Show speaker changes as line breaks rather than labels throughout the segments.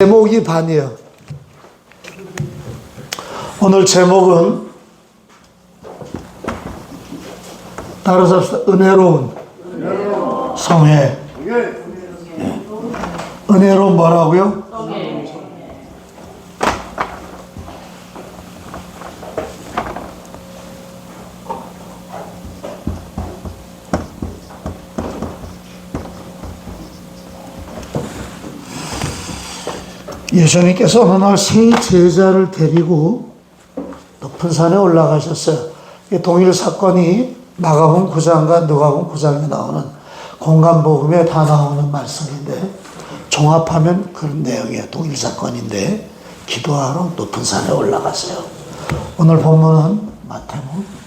제목이 반이에요. 오늘 제목은 따라서 합시다. 은혜로운 성회. 은혜로운 뭐라고요? 예수님께서 어느 날 세 제자를 데리고 높은 산에 올라가셨어요. 동일 사건이 마가복음 9장과 누가복음 9장에 나오는 공간복음에 다 나오는 말씀인데 종합하면 그런 내용이에요. 동일 사건인데 기도하러 높은 산에 올라갔어요. 오늘 본문은 마태복음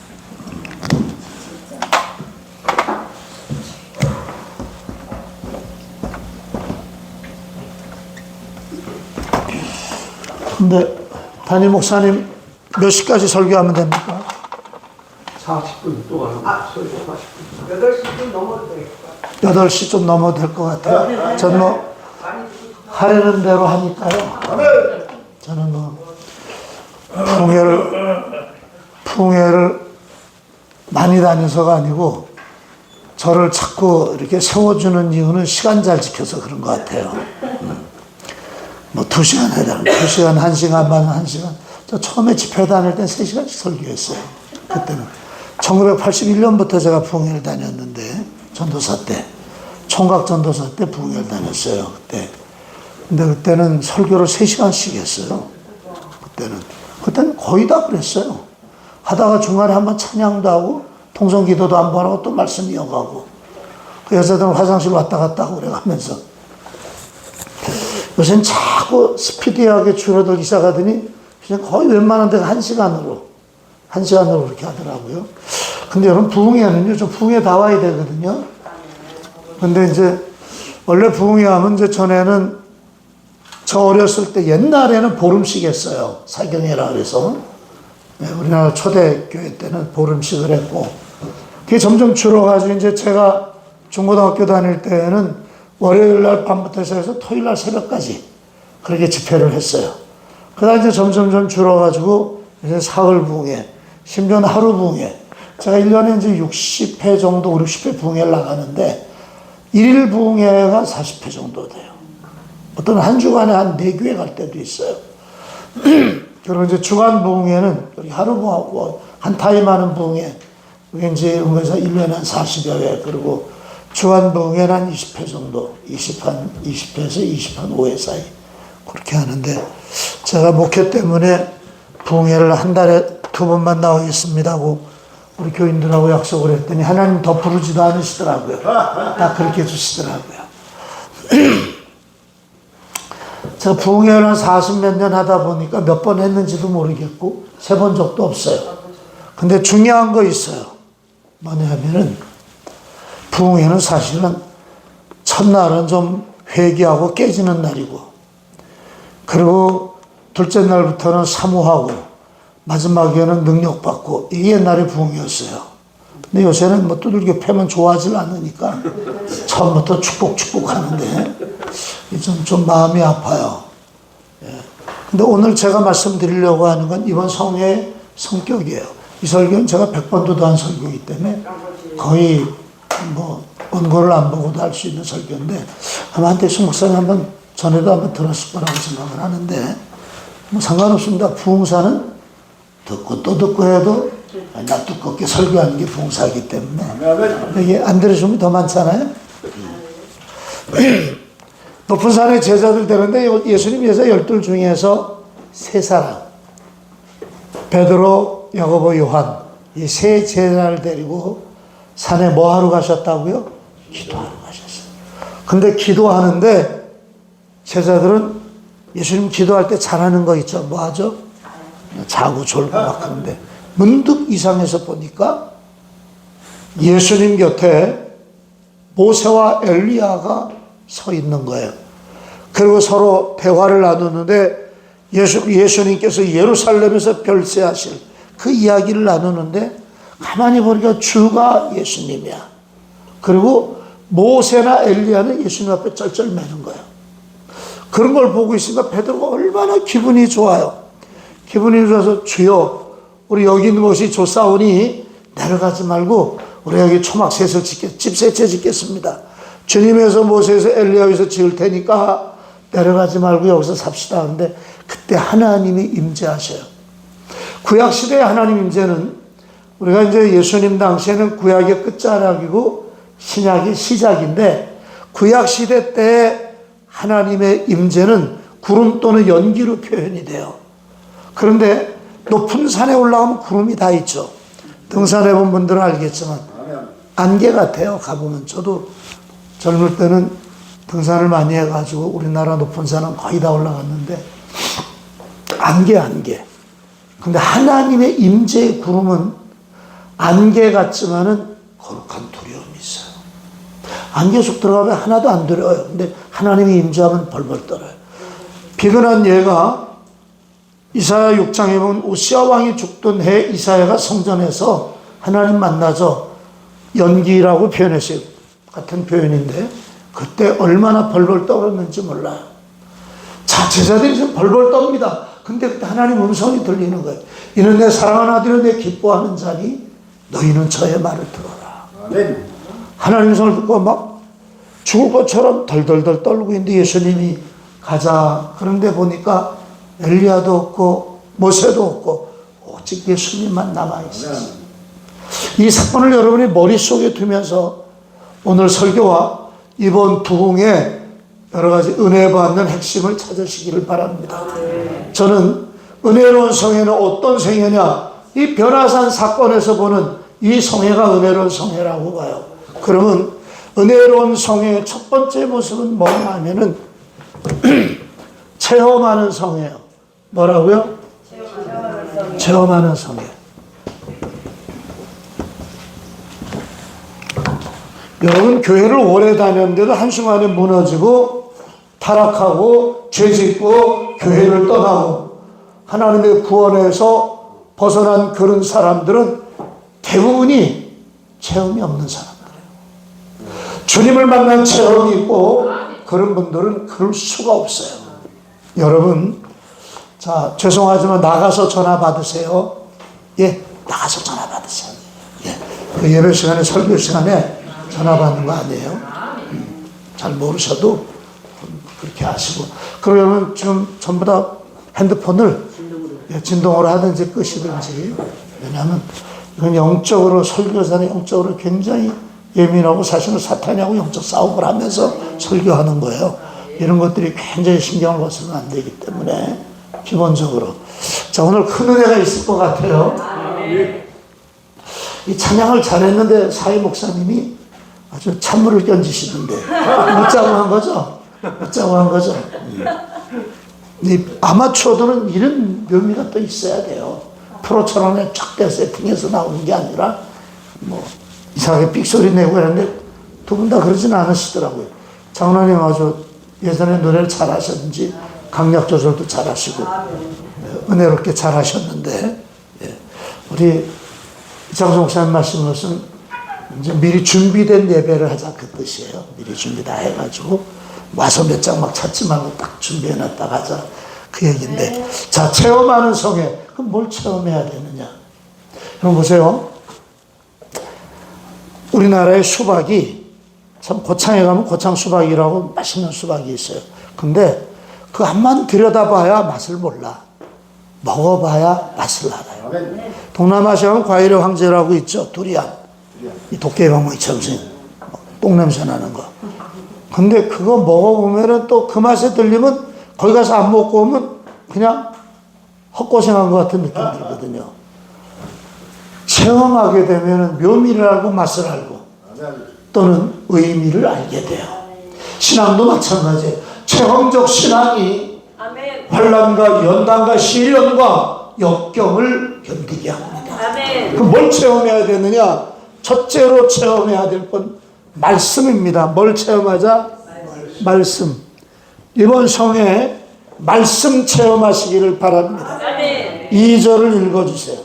'근데 담임 목사님 몇 시까지 설교하면 됩니까?
40분 동안 설교 40분. 8시쯤 넘어도 될까요?
8시 좀 넘어도 될 것 같아요. 전 뭐 하려는 대로 하니까요. 저는 뭐 풍회를 많이 다녀서가 아니고 저를 자꾸 이렇게 세워주는 이유는 시간 잘 지켜서 그런 것 같아요. 뭐 2시간 해당, 2시간, 1시간 반, 1시간. 저 처음에 집회 다닐 때 3시간씩 설교했어요. 그때는. 1981년부터 제가 부흥회를 다녔는데, 전도사 때. 총각 전도사 때 부흥회를 다녔어요. 그때. 근데 그때는 설교를 3시간씩 했어요. 그때는 거의 다 그랬어요. 하다가 중간에 한번 찬양도 하고, 통성 기도도 한번 하고, 또 말씀 이어가고. 그 여자들은 화장실 왔다 갔다 하고 그래가면서. 요새는 자꾸 스피디하게 줄어들기 시작하더니 그냥 거의 웬만한 데가 1시간으로 그렇게 하더라고요. 근데 여러분 부흥회는요, 좀 부흥회 다 와야 되거든요. 근데 이제 원래 부흥회 하면 이제 전에는 저 어렸을 때 옛날에는 보름씩 했어요. 사경회라 그래서. 네, 우리나라 초대교회 때는 보름씩을 했고 그게 점점 줄어가지고 이제 제가 중고등학교 다닐 때는 월요일 날 밤부터 시작해서 토요일 날 새벽까지 그렇게 집회를 했어요. 그러다 이제 점점 줄어가지고 이제 사흘 부흥회, 심지어는 하루 부흥회. 제가 1년에 이제 60회 정도, 5, 60회 부흥회를 나가는데 1일 부흥회가 40회 정도 돼요. 어떤 한 주간에 한 4교회 갈 때도 있어요. 그리고 이제 주간 부흥회는 하루 부흥하고 한 타임 하는 부흥회. 그게 이제 은근히 1년에 한 40여 회. 그리고 주간 부흥회는 한 20회 정도, 20회에서 25회 사이 그렇게 하는데 제가 목회 때문에 부흥회를 한 달에 2번만 나오겠습니다 하고 우리 교인들하고 약속을 했더니 하나님 더 부르지도 않으시더라고요. 다 그렇게 해주시더라고요. 제가 부흥회를 한 40몇 년 하다 보니까 몇 번 했는지도 모르겠고 세본 적도 없어요. 근데 중요한 거 있어요. 뭐냐면은 부흥회는 사실은 첫날은 좀 회개하고 깨지는 날이고 그리고 둘째 날부터는 사모하고 마지막에는 능력받고 이게 옛날의 부흥회였어요. 근데 요새는 뭐 두들겨 패면 좋아하질 않으니까 처음부터 축복 하는데 좀 마음이 아파요. 근데 오늘 제가 말씀드리려고 하는 건 이번 성회의 성격이에요. 이 설교는 제가 100번도 더 한 설교이기 때문에 거의 뭐 원고를 안 보고도 할 수 있는 설교인데 아마 한태숙 목사님 한번 전에도 한번 들었을 거라고 생각을 하는데 뭐 상관없습니다. 부흥사는 듣고 또 듣고 해도 나 두껍게 설교하는 게 부흥사이기 때문에 이게 안 들으시면 더 많잖아요. 높은 산에 제자들 되는데 예수님 제자 12 중에서 3사람 베드로, 야고보, 요한 이 3 제자를 데리고 산에 뭐 하러 가셨다고요? 기도하러 가셨어요. 근데 기도하는데 제자들은 예수님 기도할 때 잘하는 거 있죠. 뭐 하죠? 자고 졸고 막 하는데 문득 이상해서 보니까 예수님 곁에 모세와 엘리야가 서 있는 거예요. 그리고 서로 대화를 나누는데 예수님께서 예루살렘에서 별세하실 그 이야기를 나누는데 가만히 보니까 주가 예수님이야. 그리고 모세나 엘리야는 예수님 앞에 쩔쩔매는 거예요. 그런 걸 보고 있으니까 베드로가 얼마나 기분이 좋아요. 기분이 좋아서 주여 우리 여기 있는 곳이 좋사오니 내려가지 말고 우리 여기 초막셋을 집 세 채 짓겠습니다. 주님에서 모세에서 엘리야에서 지을 테니까 내려가지 말고 여기서 삽시다 하는데 그때 하나님이 임재하셔요. 구약시대의 하나님 임재는 우리가 이제 예수님 당시에는 구약의 끝자락이고 신약의 시작인데 구약시대 때 하나님의 임재는 구름 또는 연기로 표현이 돼요. 그런데 높은 산에 올라가면 구름이 다 있죠. 등산해 본 분들은 알겠지만 안개 같아요. 가보면 저도 젊을 때는 등산을 많이 해가지고 우리나라 높은 산은 거의 다 올라갔는데 안개. 근데 하나님의 임재의 구름은 안개 같지만은 거룩한 두려움이 있어요. 안개 속 들어가면 하나도 안 두려워요. 근데 하나님이 임재하면 벌벌 떨어요. 비근한 예가 이사야 6장에 보면 우시아 왕이 죽던 해 이사야가 성전에서 하나님 만나서 연기라고 표현했어요. 같은 표현인데 그때 얼마나 벌벌 떨었는지 몰라요. 자, 제자들이 지금 벌벌 떱니다. 근데 그때 하나님 음성이 들리는 거예요. 이는 내 사랑하는 아들을 내 기뻐하는 자니 너희는 저의 말을 들어라. 아멘. 하나님 음성을 듣고 막 죽을 것처럼 덜덜덜 떨고 있는데 예수님이 가자. 그런데 보니까 엘리야도 없고 모세도 없고 오직 예수님만 남아있어요. 이 사건을 여러분이 머릿속에 두면서 오늘 설교와 이번 부흥의 여러 가지 은혜 받는 핵심을 찾으시기를 바랍니다. 저는 은혜로운 성회는 어떤 성회냐? 이 변화산 사건에서 보는 이 성회가 은혜로운 성회라고 봐요. 그러면 은혜로운 성회의 첫 번째 모습은 뭐냐 하면은 체험하는 성회예요. 뭐라고요? 체험하는 성회. 여러분 교회를 오래 다녔는데도 한순간에 무너지고 타락하고 죄짓고 교회를 떠나고 하나님의 구원에서 벗어난 그런 사람들은 대부분이 체험이 없는 사람들이에요. 주님을 만난 체험이 있고 그런 분들은 그럴 수가 없어요. 여러분, 자, 죄송하지만 나가서 전화 받으세요. 예, 나가서 전화 받으세요. 예, 그 예배 시간에 설교 시간에 전화 받는 거 아니에요? 잘 모르셔도 그렇게 하시고. 그러면 지금 전부 다 핸드폰을 진동으로 하든지 끄시든지. 왜냐하면 이건 영적으로 설교자는 영적으로 굉장히 예민하고 사실은 사탄하고 영적 싸움을 하면서 설교하는 거예요. 이런 것들이 굉장히 신경을 써서는 안 되기 때문에 기본적으로. 자, 오늘 큰 은혜가 있을 것 같아요. 이 찬양을 잘했는데 사회 목사님이 아주 찬물을 견지시던데 웃자고 한 거죠? 웃자고 한 거죠? 이 아마추어들은 이런 묘미가 또 있어야 돼요. 프로처럼 쫙 세팅해서 나오는 게 아니라 뭐 이상하게 삑소리 내고 그러는데 두 분 다 그러진 않으시더라고요. 장로님 아주 예전에 노래를 잘하셨는지 강약 조절도 잘하시고 은혜롭게 잘하셨는데, 우리 이창성 목사님 말씀으로서는 이제 미리 준비된 예배를 하자 그 뜻이에요. 미리 준비 다 해가지고 와서 몇 장 막 찾지 말고 딱 준비해놨다 가자 그 얘기인데, 자, 체험하는 성회. 그럼 뭘 체험해야 되느냐? 여러분 보세요. 우리나라의 수박이 참 고창에 가면 고창 수박이라고 맛있는 수박이 있어요. 근데 그 한번 들여다봐야 맛을 몰라. 먹어봐야 맛을 알아요. 동남아시아는 과일의 황제라고 있죠. 두리안. 이 도깨비방망이처럼 똥냄새 나는 거. 근데 그거 먹어보면은 또 그 맛에 들리면 거기 가서 안 먹고 오면 그냥 헛고생한 것 같은 느낌이 들거든요. 체험하게 되면은 묘미를 알고 맛을 알고 또는 의미를 알게 돼요. 신앙도 마찬가지예요. 체험적 신앙이 환난과 연단과 시련과 역경을 견디게 합니다. 그럼 뭘 체험해야 되느냐? 첫째로 체험해야 될 건 말씀입니다. 뭘 체험하자? 말씀. 이번 성에 말씀 체험하시기를 바랍니다. 2절을 읽어주세요.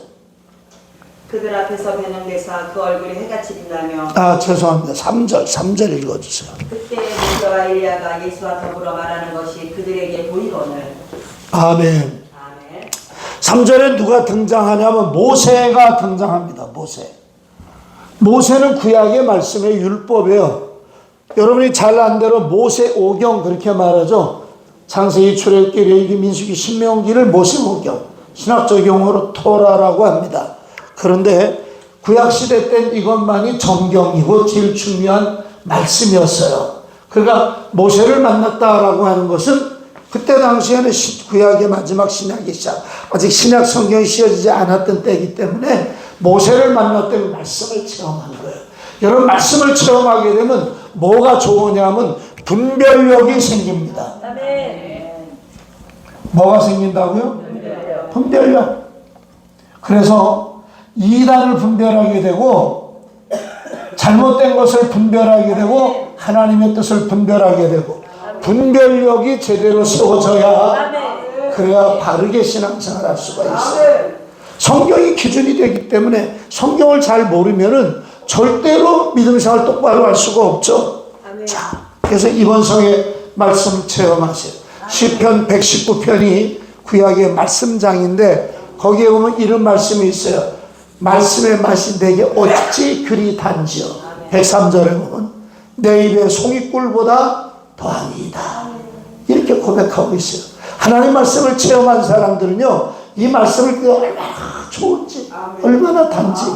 그들 앞에서 변형돼서 그 얼굴이 해같이 빛나며
아, 죄송합니다. 3절 읽어주세요.
그때 모세와 엘리야가 예수와 더불어 말하는 것이 그들에게 보이거늘.
아멘.
아멘.
3절에 누가 등장하냐면 모세가 등장합니다. 모세는 구약의 말씀의 율법이에요. 여러분이 잘 안 대로 모세 오경 그렇게 말하죠. 창세기, 출애굽기, 레위기, 민수기, 신명기를 모세 오경, 신학적 용어로 토라라고 합니다. 그런데 구약시대 땐 이것만이 정경이고 제일 중요한 말씀이었어요. 그러니까 모세를 만났다라고 하는 것은 그때 당시에는 구약의 마지막 신약이 아직 신약 성경이 씌어지지 않았던 때이기 때문에 모세를 만났던 말씀을 체험한 거예요. 여러분, 말씀을 체험하게 되면 뭐가 좋으냐면 분별력이 생깁니다. 뭐가 생긴다고요? 분별력. 그래서 이단을 분별하게 되고 잘못된 것을 분별하게 되고 하나님의 뜻을 분별하게 되고 분별력이 제대로 세워져야 그래야 바르게 신앙생활 할 수가 있어요. 성경이 기준이 되기 때문에 성경을 잘 모르면은 절대로 믿음생활 똑바로 할 수가 없죠. 자, 그래서 이번 성에 말씀 체험하세요. 시편 119편이 구약의 말씀장인데 거기에 보면 이런 말씀이 있어요. 말씀의 맛이 내게 어찌 그리 단지요. 103절에 보면 내 입에 송이꿀보다 더하니이다. 이렇게 고백하고 있어요. 하나님 말씀을 체험한 사람들은요, 이 말씀을 얼마나 좋은지, 얼마나 단지,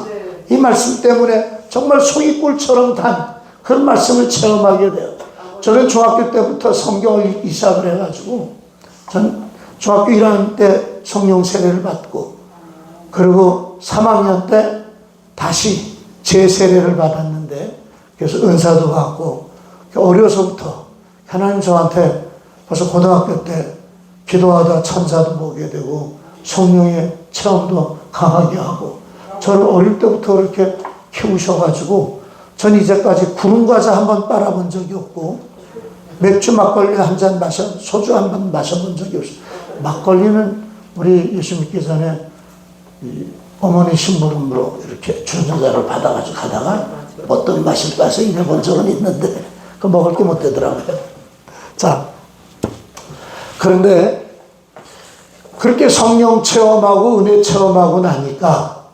이 말씀 때문에 정말 송이꿀처럼 단 그런 말씀을 체험하게 돼요. 저는 중학교 때부터 성경을 읽기 시작을 해가지고, 전 중학교 1학년 때 성령 세례를 받고, 그리고 3학년 때 다시 재세례를 받았는데, 그래서 은사도 받고, 어려서부터 하나님 저한테 벌써 고등학교 때 기도하다 천사도 보게 되고, 성령의 체험도 강하게 하고, 저를 어릴 때부터 그렇게 키우셔가지고, 전 이제까지 구름과자 한 번 빨아본 적이 없고, 맥주 막걸리 한 잔 소주 한 번 마셔본 적이 없어요. 막걸리는 우리 예수 믿기 전에 어머니 심부름으로 이렇게 주전자를 받아가지고 가다가 어떤 맛을 봐서 입어본 적은 있는데, 그 먹을 게 못 되더라고요. 자, 그런데 그렇게 성령 체험하고 은혜 체험하고 나니까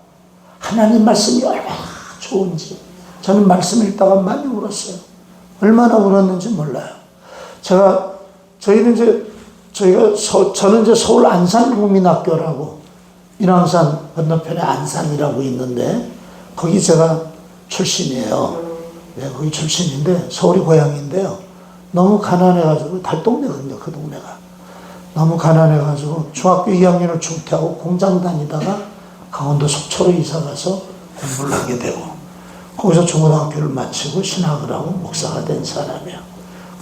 하나님 말씀이 얼마나 좋은지, 저는 말씀 읽다가 많이 울었어요. 얼마나 울었는지 몰라요. 저는 이제 서울 안산국민학교라고, 인왕산 건너편에 안산이라고 있는데, 거기 제가 출신이에요. 네, 거기 출신인데, 서울이 고향인데요. 너무 가난해가지고, 달동네거든요, 그 동네가. 너무 가난해가지고, 중학교 2학년을 중퇴하고 공장 다니다가 강원도 속초로 이사가서 공부를 하게 되고, 거기서 중고등학교를 마치고 신학을 하고 목사가 된 사람이에요.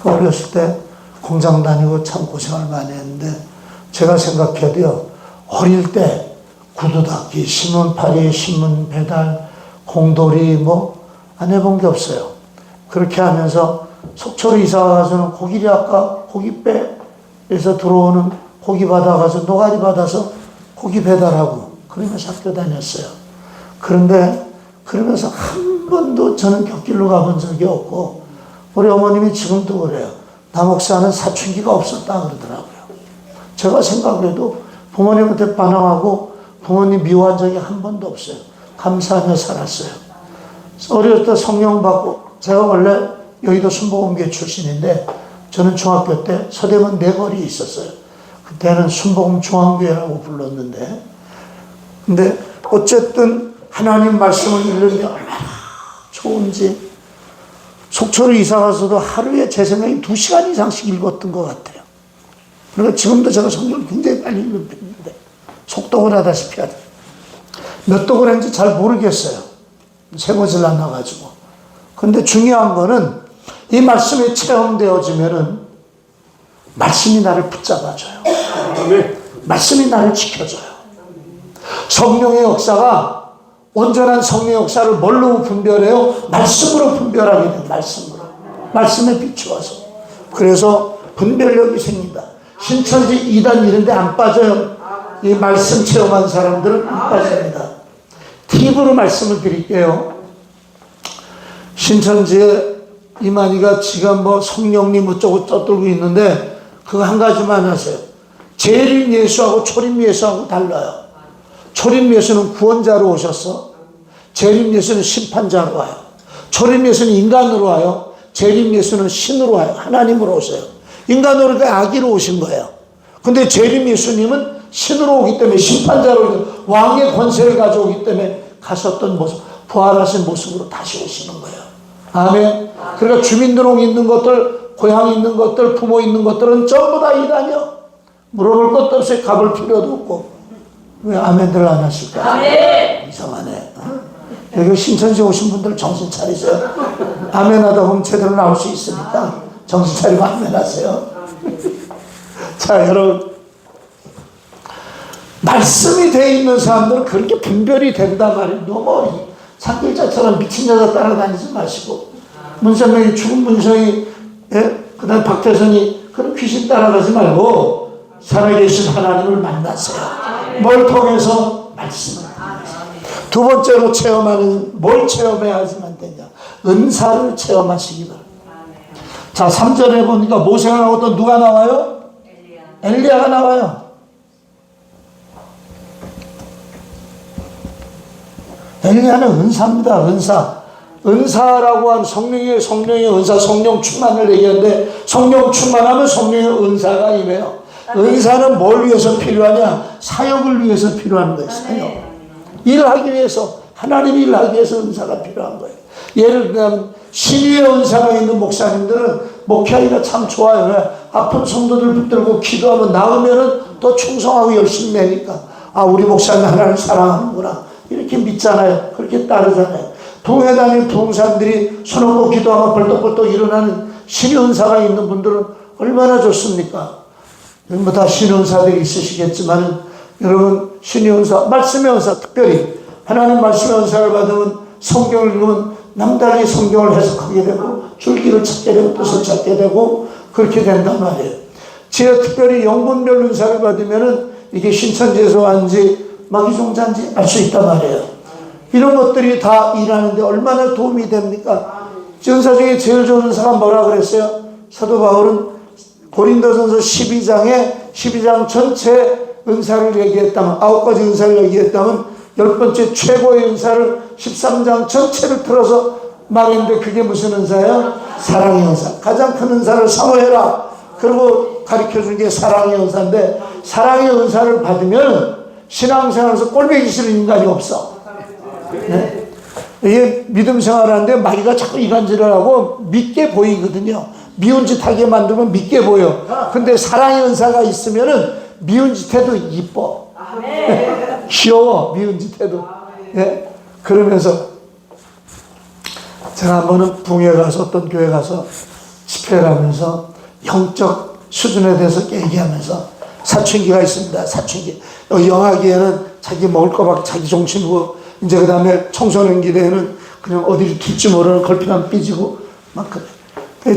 어렸을 때 공장 다니고 참 고생을 많이 했는데, 제가 생각해도요, 어릴 때 구두 닦기, 신문팔이, 신문 배달, 공돌이 안 해본 게 없어요. 그렇게 하면서 속초로 이사 와서는 고기리 아까 고깃배에서 들어오는 고기 받아가서 노가리 받아서 고기 배달하고 그러면서 학교 다녔어요. 그런데 그러면서 한 번도 저는 곁길로 가본 적이 없고, 우리 어머님이 지금도 그래요. 나 목사는 사춘기가 없었다 그러더라고요. 제가 생각해도 부모님한테 반항하고 부모님 미워한 적이 한 번도 없어요. 감사하며 살았어요. 어렸을 때 성령 받고, 제가 원래 여의도 순복음교회 출신인데, 저는 중학교 때 서대문 내거리에 있었어요. 그때는 순복음 중앙교회라고 불렀는데, 근데 어쨌든 하나님 말씀을 읽는데 얼마나 좋은지, 속초로 이사 가서도 하루에 제 생각에 2시간 이상씩 읽었던 것 같아요. 그러니까 지금도 제가 성경을 굉장히 빨리 읽는 편인데, 속독을 하다시피 하죠. 몇 독을 했는지 잘 모르겠어요. 세고질 않아가지고. 근데 중요한 거는 이 말씀이 체험되어지면은 말씀이 나를 붙잡아줘요. 말씀이 나를 지켜줘요. 성령의 역사가, 온전한 성령의 역사를 뭘로 분별해요? 말씀으로 분별하게 돼요. 말씀으로. 말씀에 비추어서. 그래서 분별력이 생긴다. 신천지 2단 이런 데 안 빠져요. 이 말씀 체험한 사람들은 안 빠집니다. 팁으로 말씀을 드릴게요. 신천지에 이만희가 지금 뭐 성령님 어쩌고 떠들고 있는데 그거 한 가지만 하세요. 재림 예수하고 초림 예수하고 달라요. 초림 예수는 구원자로 오셨어. 재림 예수는 심판자로 와요. 초림 예수는 인간으로 와요. 재림 예수는 신으로 와요. 하나님으로 오세요. 인간으로 아기로 오신 거예요. 근데 재림 예수님은 신으로 오기 때문에 심판자로 왕의 권세를 가져오기 때문에 가셨던 모습, 부활하신 모습으로 다시 오시는 거예요. 아멘. 그러니까 주민등록 있는 것들, 고향 있는 것들, 부모 있는 것들은 전부 다 이단이요. 물어볼 것도 없어요. 가볼 필요도 없고. 왜 아멘들 안 하실까? 아멘. 이상하네. 여기 신천지 오신 분들 정신 차리세요. 아멘 하다 보면 제대로 나올 수 있으니까 정신 차리고 아멘 하세요. 자, 여러분. 말씀이 되어 있는 사람들은 그렇게 분별이 된단 말이에요. 너무 산길자처럼 미친 여자 따라다니지 마시고, 문선명이 죽은 문성이, 예? 그 다음 박태선이 그런 귀신 따라가지 말고 살아계신 하나님을 만나세요. 뭘 통해서? 말씀을. 두 번째로 체험하는, 뭘 체험해야 하지만 되냐? 은사를 체험하시기 바랍니다. 자, 3절에 보니까 모세하고 또 누가 나와요? 엘리야가 나와요. 엘리야는 은사입니다. 은사. 은사라고 하는 성령의 은사, 성령 충만을 얘기하는데, 성령 충만하면 성령의 은사가 임해요. 은사는 뭘 위해서 필요하냐? 사역을 위해서 필요한 거예요. 사역. 일하기 위해서, 하나님 일하기 위해서 은사가 필요한 거예요. 예를 들면 신유의 은사가 있는 목사님들은 목회하기가 참 좋아요. 왜? 아픈 성도들 붙들고 기도하면 나으면은 또 충성하고 열심히 내니까, 아, 우리 목사님 하나님 사랑하는구나 이렇게 믿잖아요. 그렇게 따르잖아요. 부흥회 다니는 부흥사님들이 손 얹고 기도하면 벌떡벌떡 일어나는 신의 은사가 있는 분들은 얼마나 좋습니까? 뭐 다 신의 은사들이 있으시겠지만, 여러분, 신의 은사, 말씀의 은사, 특별히 하나님 말씀의 은사를 받으면 성경을 읽으면 남달리 성경을 해석하게 되고 줄기를 찾게 되고 뜻을 찾게 되고 그렇게 된단 말이에요. 제가 특별히 영분별 은사를 받으면은 이게 신천지에서 왔는지 마귀종자인지 알 수 있단 말이에요. 이런 것들이 다 일하는데 얼마나 도움이 됩니까? 은사 중에 제일 좋은 은사가 뭐라 그랬어요? 사도 바울은 고린도전서 12장 전체 은사를 얘기했다면, 9가지 은사를 얘기했다면 10번째 최고의 은사를 13장 전체를 틀어서 말했는데 그게 무슨 은사예요? 사랑의 은사. 가장 큰 은사를 사모해라. 그리고 가르쳐준 게 사랑의 은사인데, 사랑의 은사를 받으면 신앙생활에서 꼴보기 싫은 인간이 없어. 네? 이게 믿음 생활하는데 마귀가 자꾸 이간질을 하고 믿게 보이거든요. 미운 짓 하게 만들면 믿게 보여. 근데 사랑의 은사가 있으면은 미운 짓 해도 이뻐. 귀여워, 미운 짓 해도. 예? 그러면서 제가 한 번은 붕에 가서 어떤 교회 가서 집회를 하면서 영적 수준에 대해서 얘기하면서, 사춘기가 있습니다. 사춘기. 영아기에는 자기 먹을 거밖에 자기 정신이고, 이제 그 다음에 청소년 기대에는 그냥 어디를 둘지 모르는 걸핏하면 삐지고 막 그래.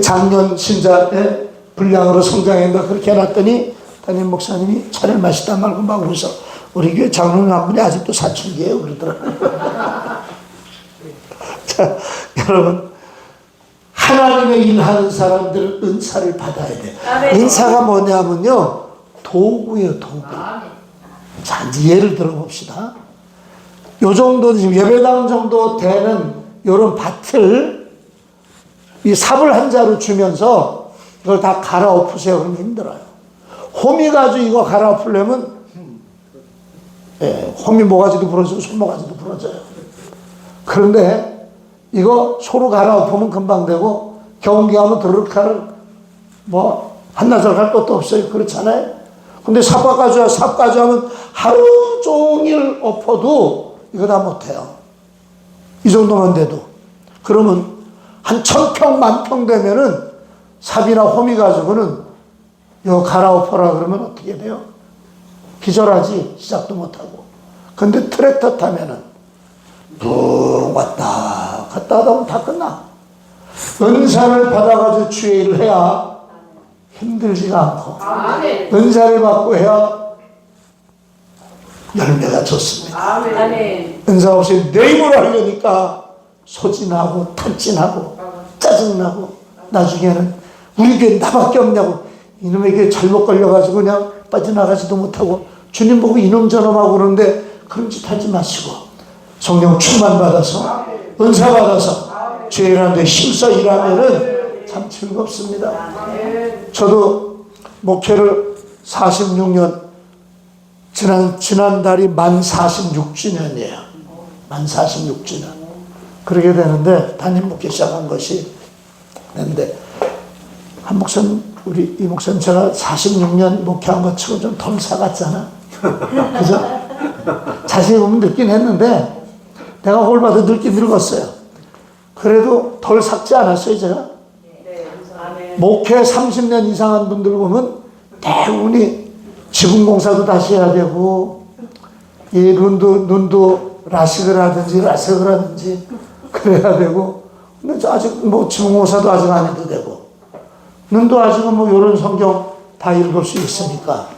작년 신자의 분량으로 성장한다 그렇게 해놨더니 담임 목사님이 차를 마시다 말고 막 웃어. 우리 교회 장로님 한 분이 아직도 사춘기예요 그러더라고요. 자, 여러분, 하나님의 일하는 사람들은 은사를 받아야 돼요. 은사가 뭐냐면요, 도구예요, 도구. 자, 이제 예를 들어 봅시다. 요 정도, 지금 예배당 정도 되는 요런 밭을 이 삽을 한 자루 주면서 이걸 다 갈아엎으세요. 그러면 힘들어요. 호미 가지고 이거 갈아엎으려면, 예, 호미 모가지도 부러지고 손모가지도 부러져요. 그런데 이거 소로 갈아엎으면 금방 되고, 경기하면 드르륵 하는, 뭐, 한나절 갈 것도 없어요. 그렇잖아요? 근데 삽 가져가면 하루 종일 엎어도 이거 다 못해요. 이 정도만 돼도. 그러면 한 1000평, 10,000평 되면은 삽이나 호미 가지고는 이거 갈아엎어라 그러면 어떻게 돼요? 기절하지. 시작도 못하고. 근데 트랙터 타면은 붕 왔다 갔다 하다 보면 다 끝나. 은사를 받아가지고 주의 일을 해야 힘들지가 않고, 은사를 받고 해야 열매가 좋습니다.
아멘.
은사 없이 내 힘으로 하려니까 소진하고 탈진하고 짜증나고 나중에는 우리 교회 나밖에 없냐고 이놈의 교회 잘못 걸려가지고 그냥 빠져나가지도 못하고 주님 보고 이놈 저놈하고 그러는데 그런 짓 하지 마시고 성령 충만 받아서 은사 받아서 죄인한테 힘써 일하면은 참 즐겁습니다. 저도 목회를 46년 지난달이 만 46주년이에요. 만 46주년. 그러게 되는데 담임 목회 시작한 것이 됐는데 한 목사님 우리 이 목사님 제가 46년 목회한 것 치고 좀 덜 사갔잖아. 그죠? 자세히 보면 늙긴 했는데 내가 홀 봐도 늙긴 늙었어요. 그래도 덜 삭지 않았어요 제가. 목회 30년 이상한 분들 보면 대부분이 지붕공사도 다시 해야 되고 이 눈도 라식을 하든지 그래야 되고 근데 저 아직 뭐 지붕공사도 아직 안 해도 되고 눈도 아직은 뭐 이런 성경 다 읽을 수 있으니까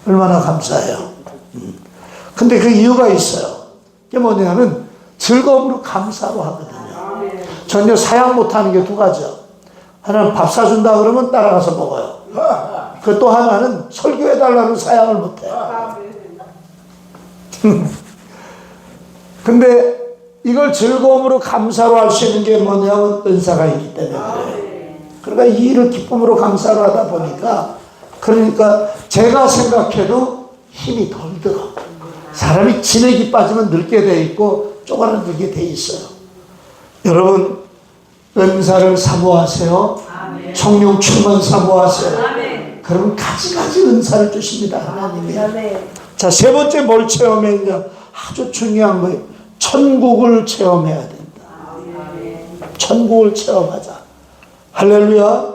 얼마나 감사해요. 근데 그 이유가 있어요. 그게 뭐냐면 즐거움으로 감사로 하거든요. 전혀 사양 못하는 게 두 가지요. 하나는 밥 사준다 그러면 따라가서 먹어요. 그 또 하나는 설교해달라는 사양을 못해요. 근데 이걸 즐거움으로 감사로 할 수 있는 게 뭐냐면 은사가 있기 때문에 그래요. 그러니까 이 일을 기쁨으로 감사로 하다 보니까 그러니까 제가 생각해도 힘이 덜 들어. 사람이 진액이 빠지면 늙게 돼 있고 쪼그라들게 돼 있어요. 여러분 은사를 사모하세요. 성령 충만 사모하세요. 그럼 가지가지 은사를 주십니다. 하나님이. 자, 세 번째 뭘 체험했냐? 아주 중요한 거예요. 천국을 체험해야 된다. 천국을 체험하자. 할렐루야.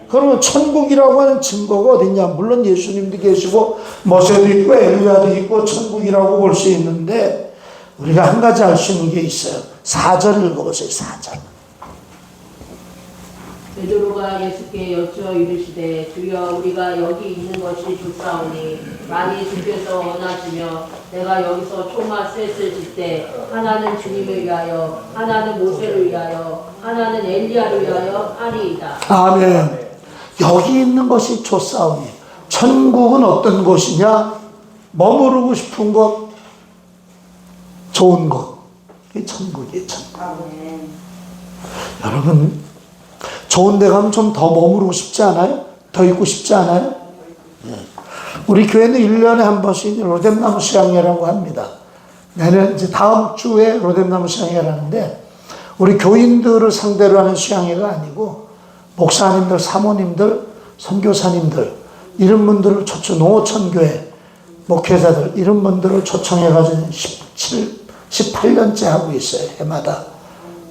그러면 천국이라고 하는 증거가 어딨냐? 물론 예수님도 계시고 모세도 있고 엘리야도 있고 천국이라고 볼 수 있는데 우리가 한 가지 알 수 있는 게 있어요. 4절 읽어보세요. 4절.
베드로가 예수께 여쭈어 이르시되 주여 우리가 여기 있는 것이 좋사오니 만일 주께서 원하시며 내가 여기서 총마 셋을 짓되 하나는 주님을 위하여 하나는 모세를 위하여 하나는 엘리야를 위하여 하리이다.
아멘. 여기 있는 것이 좋사오니 천국은 어떤 곳이냐? 머무르고 싶은 곳, 좋은 곳. 이게 천국이에요. 천국. 여러분 좋은 데 가면 좀 더 머무르고 싶지 않아요? 더 있고 싶지 않아요? 네. 우리 교회는 1년에 한 번씩 로뎀나무 수양회라고 합니다. 내년 이제 다음 주에 로뎀나무 수양회라는데 우리 교인들을 상대로 하는 수양회가 아니고 목사님들, 사모님들, 선교사님들 이런 분들을 농어촌교회 목회자들 이런 분들을 초청해가지고 18년째 하고 있어요. 해마다.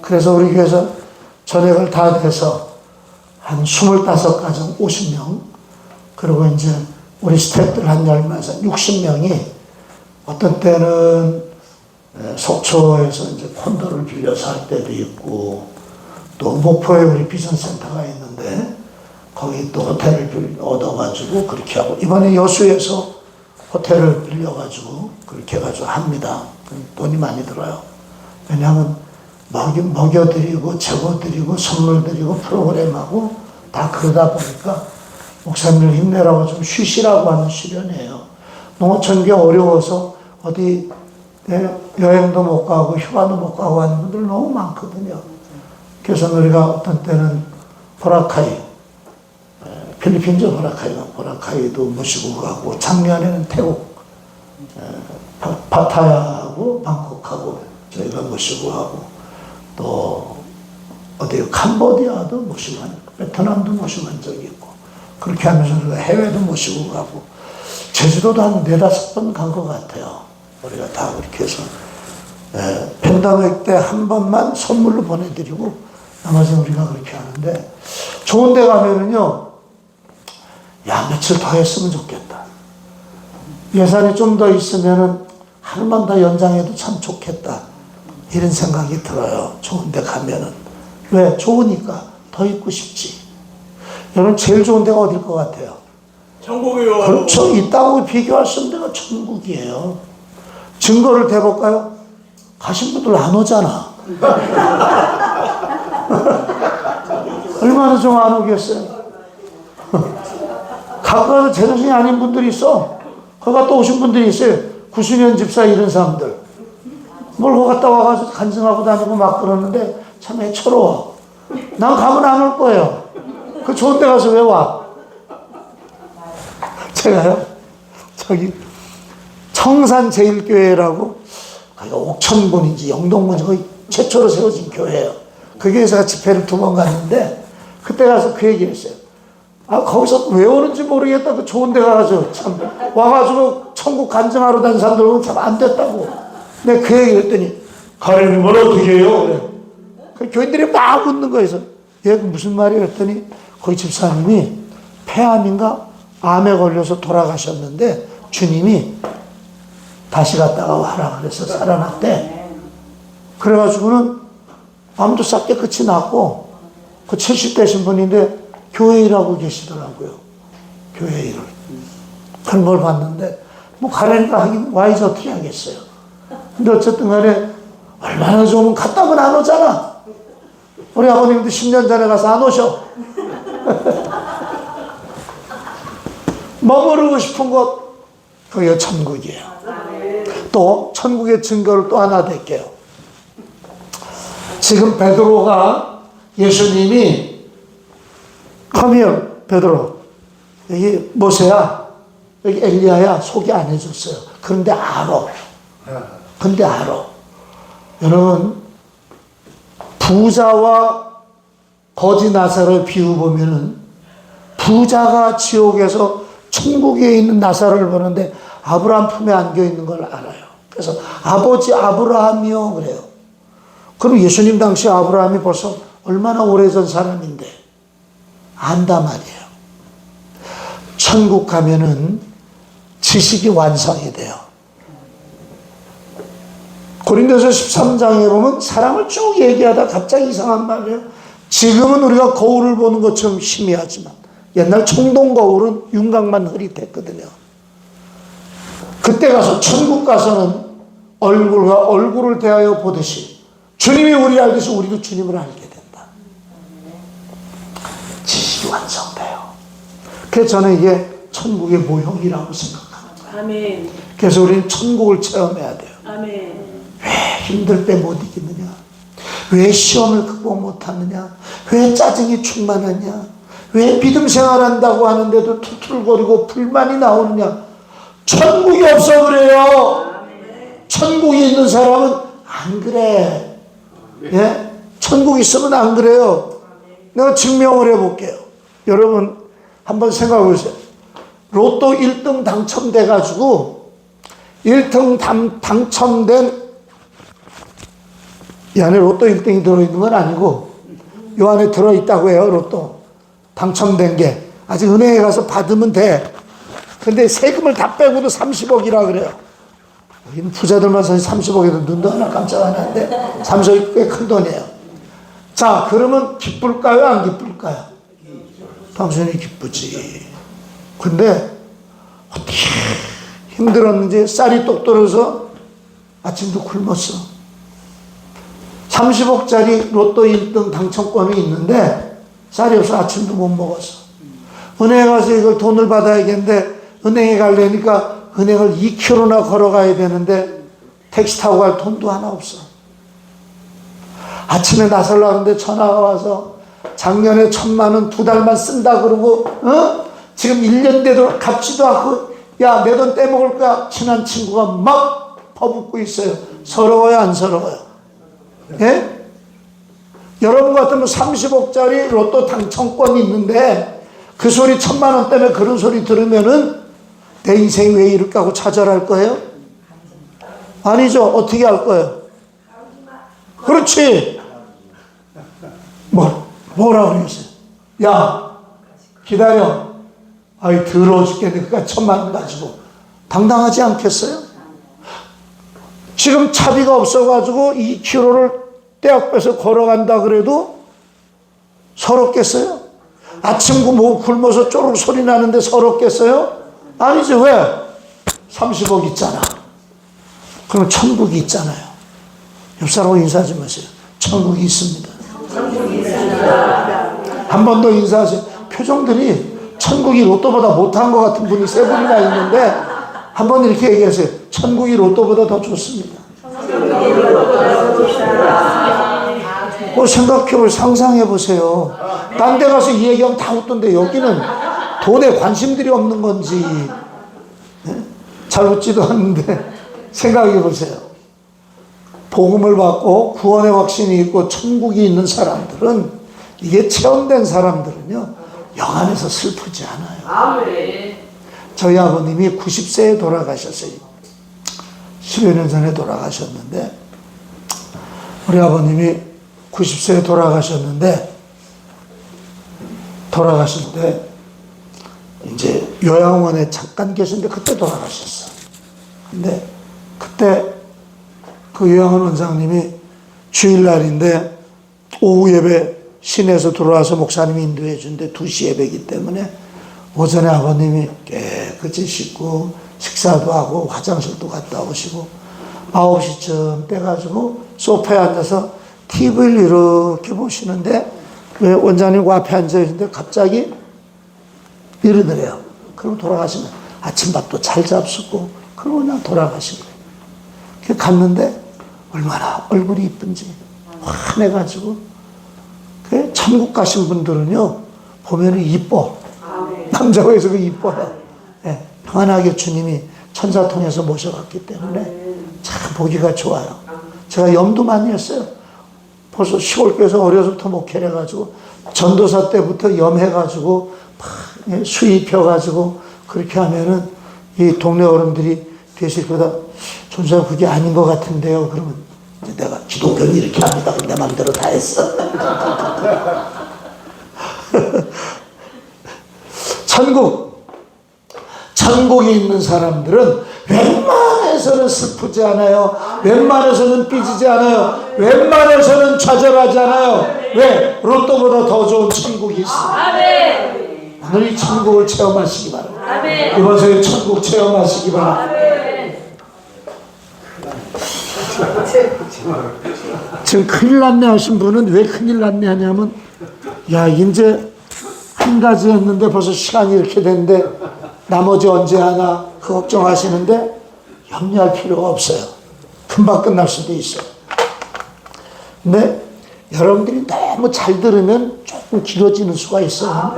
그래서 우리 교회에서 전액을 다 돼서 한 25가정 50명 그리고 이제 우리 스태프들 한 10명에서 60명이 어떤 때는 속초에서 이제 콘도를 빌려서 할 때도 있고 또 목포에 우리 비전센터가 있는데 거기 또 호텔을 얻어가지고 그렇게 하고 이번에 여수에서 호텔을 빌려가지고 그렇게 해가지고 합니다. 돈이 많이 들어요. 왜냐하면 먹여드리고 재워드리고 선물 드리고 프로그램하고 다 그러다 보니까 목사님들 힘내라고 좀 쉬시라고 하는 수련이에요. 농어촌이 어려워서 어디 여행도 못 가고 휴가도 못 가고 하는 분들 너무 많거든요. 그래서 우리가 어떤 때는 보라카이 필리핀죠. 보라카이도 모시고 가고 작년에는 태국 파타야하고 방콕하고 저희가 모시고 하고 또 어디 캄보디아도 모시고 한 베트남도 모시고 한 적이 있고 그렇게 하면서 우리가 해외도 모시고 가고 제주도도 한 4-5번 간 것 같아요. 우리가 다 그렇게 해서 팬데믹 때 한 번만 선물로 보내드리고 나머지는 우리가 그렇게 하는데 좋은 데 가면은요 야 며칠 더 했으면 좋겠다. 예산이 좀 더 있으면은 하루만 더 연장해도 참 좋겠다. 이런 생각이 들어요. 좋은 데 가면은. 왜? 좋으니까 더 있고 싶지. 여러분 제일 좋은 데가 어딜 것 같아요?
천국이요.
그렇죠. 이 땅하고 비교할 수 없는 데가 천국이에요. 증거를 대볼까요? 가신 분들 안 오잖아. 얼마나 좀 안 오겠어요? 가까워서 제정신이 아닌 분들이 있어. 거기 갔다 오신 분들이 있어요. 구순현 집사 이런 사람들. 뭘 거기 갔다 와가지고 간증하고 다니고 막 그러는데 참 애처로워. 난 가면 안 올 거예요. 그 좋은 데 가서 왜 와? 제가요, 저기 청산제일교회라고 옥천군인지 영동군인지 거의 최초로 세워진 교회예요. 그 교회에서 집회를 2번 갔는데 그때 가서 그 얘기 했어요. 아, 거기서 왜 오는지 모르겠다. 그 좋은 데 가가지고 참 와가지고 천국 간증하러 다니는 사람들 보면 참 안 됐다고. 근데 그 얘기 했더니 가려면 뭘 어떻게 해요? 그래. 그 교인들이 막 웃는 거에서 얘 무슨 말이야 했더니 거기 집사님이 폐암인가 암에 걸려서 돌아가셨는데 주님이 다시 갔다가 와라 그래서 살아났대. 그래가지고는 암도 싹 깨끗이 났고 그 70대신 분인데 교회 일하고 계시더라고요. 교회 일을. 그런 걸 봤는데 뭐 가려니까 하긴 와야지 어떻게 하겠어요. 근데 어쨌든 간에 얼마나 좋으면 갔다 오면 안 오잖아. 우리 아버님도 10년 전에 가서 안 오셔. 머무르고 싶은 곳 그게 천국이에요. 또 천국의 증거를 또 하나 댈게요. 지금 베드로가 예수님이 Come here, 베드로. 여기 모세야, 여기 엘리야야 소개 안 해줬어요. 그런데 알아. 근데 알아. 여러분 부자와 거지 나사로의 비유 보면은 부자가 지옥에서 천국에 있는 나사로를 보는데 아브라함 품에 안겨 있는 걸 알아요. 그래서 아버지 아브라함이요 그래요. 그럼 예수님 당시 아브라함이 벌써 얼마나 오래전 사람인데 안단 말이에요. 천국 가면은 지식이 완성이 돼요. 고린도서 13장에 보면 사랑을 쭉 얘기하다 갑자기 이상한 말이에요. 지금은 우리가 거울을 보는 것처럼 희미하지만 옛날 청동 거울은 윤곽만 흐릿했거든요. 그때 가서 천국 가서는 얼굴과 얼굴을 대하여 보듯이 주님이 우리를 알듯이 우리도 주님을 알게 된다. 지식이 완성돼요. 그래서 저는 이게 천국의 모형이라고 생각합니다.
아멘.
그래서 우리는 천국을 체험해야 돼요.
아멘.
왜 힘들 때 못 이기느냐? 왜 시험을 극복 못하느냐? 왜 짜증이 충만하냐? 왜 믿음 생활한다고 하는데도 툴툴거리고 불만이 나오느냐? 천국이 없어 그래요. 천국이 있는 사람은 안 그래. 예? 천국 있으면 안 그래요. 내가 증명을 해볼게요. 여러분 한번 생각해 보세요. 로또 1등 당첨돼가지고 1등 당첨된 이 안에 로또 1등이 들어있는 건 아니고 이 안에 들어있다고 해요. 로또 당첨된 게 아직 은행에 가서 받으면 돼. 근데 세금을 다 빼고도 30억이라 그래요. 여기는 부자들만 사실 30억에도 눈도 하나 깜짝 안 하는데 30억이 꽤 큰 돈이에요. 자, 그러면 기쁠까요? 안 기쁠까요? 당연히 기쁘지. 근데 어떻게 힘들었는지 쌀이 똑 떨어서 아침도 굶었어. 30억짜리 로또 1등 당첨권이 있는데 쌀이 없어 아침도 못 먹었어. 은행에 가서 이걸 돈을 받아야겠는데 은행에 가려니까 은행을 2km나 걸어가야 되는데 택시 타고 갈 돈도 하나 없어. 아침에 나서려고 하는데 전화가 와서 작년에 1,000만 원 2달만 쓴다 그러고 지금 1년 돼도 갚지도 않고 야, 내 돈 떼먹을 거야. 친한 친구가 막 퍼붓고 있어요. 서러워요 안 서러워요? 예? 여러분 같으면 30억짜리 로또 당첨권이 있는데 그 소리 1,000만 원 때문에 그런 소리 들으면은 내 인생이 왜 이럴까 하고 좌절할 거예요? 아니죠. 어떻게 할 거예요? 그렇지. 뭐라 그랬어요? 야, 기다려. 아이, 더러워 죽겠네. 그니까 1,000만 원 가지고. 당당하지 않겠어요? 지금 차비가 없어가지고 2km를 떼약 빼서 걸어간다 그래도 서럽겠어요? 아침 굶어서 쪼르륵 소리 나는데 서럽겠어요? 아니지. 왜? 30억 있잖아. 그럼 천국이 있잖아요. 옆 사람하고 인사하지 마세요. 천국이 있습니다. 한 번 더 인사하세요. 표정들이 천국이 로또보다 못한 것 같은 분이 세 분이나 있는데 한 번 이렇게 얘기하세요. 천국이 로또보다 더 좋습니다. 생각해보세요. 상상해보세요. 딴 데 가서 이 얘기하면 다 웃던데 여기는 돈에 관심들이 없는 건지 잘 웃지도 않는데 생각해보세요. 복음을 받고 구원의 확신이 있고 천국이 있는 사람들은, 이게 체험된 사람들은요 영 안에서 슬프지 않아요. 저희 아버님이 90세에 돌아가셨어요. 10여 년 전에 돌아가셨는데, 우리 아버님이 90세에 돌아가실 때 이제 요양원에 잠깐 계셨는데 그때 돌아가셨어. 근데 그때 그 요양원 원장님이 주일날인데 오후 예배 시내에서 들어와서 목사님이 인도해 준데 2시 예배이기 때문에 오전에 아버님이 깨끗이 씻고 식사도 하고 화장실도 갔다 오시고 9시쯤 돼가지고 소파에 앉아서 TV를 이렇게 보시는데 왜 원장님 그 앞에 앉아있는데 갑자기 이러더래요. 그리고 돌아가시면 아침밥도 잘 잡수고 그러고 그냥 돌아가신 거예요. 갔는데 얼마나 얼굴이 이쁜지 환해가지고, 천국 가신 분들은요 보면은 이뻐. 남자가 해서 이뻐요. 네, 평안하게 주님이 천사 통해서 모셔갔기 때문에 참 보기가 좋아요. 제가 염도 많이 했어요. 벌써 시골교에서 어려서부터 목회를 해가지고 전도사 때부터 염해가지고 막 수의 펴가지고 그렇게 하면은 이 동네 어른들이 계시거다. 전사 그게 아닌 것 같은데요. 그러면 이제 내가 기독교는 이렇게 합니다. 내 마음대로 다 했어. 천국이 있는 사람들은 웬만해서는 슬프지 않아요. 웬만해서는 삐지지 않아요. 웬만해서는 좌절하지 않아요. 왜? 로또보다 더 좋은 천국이 있습니다. 오늘 이 천국을 체험하시기 바랍니다. 이번 생에 천국 체험하시기 바랍니다. 지금 큰일 났네 하신 분은 왜 큰일 났네 하냐면, 야 이제 한 가지 했는데 벌써 시간이 이렇게 됐는데 나머지 언제 하나 그 걱정하시는데 염려할 필요가 없어요. 금방 끝날 수도 있어요. 근데 여러분들이 너무 잘 들으면 조금 길어지는 수가 있어요.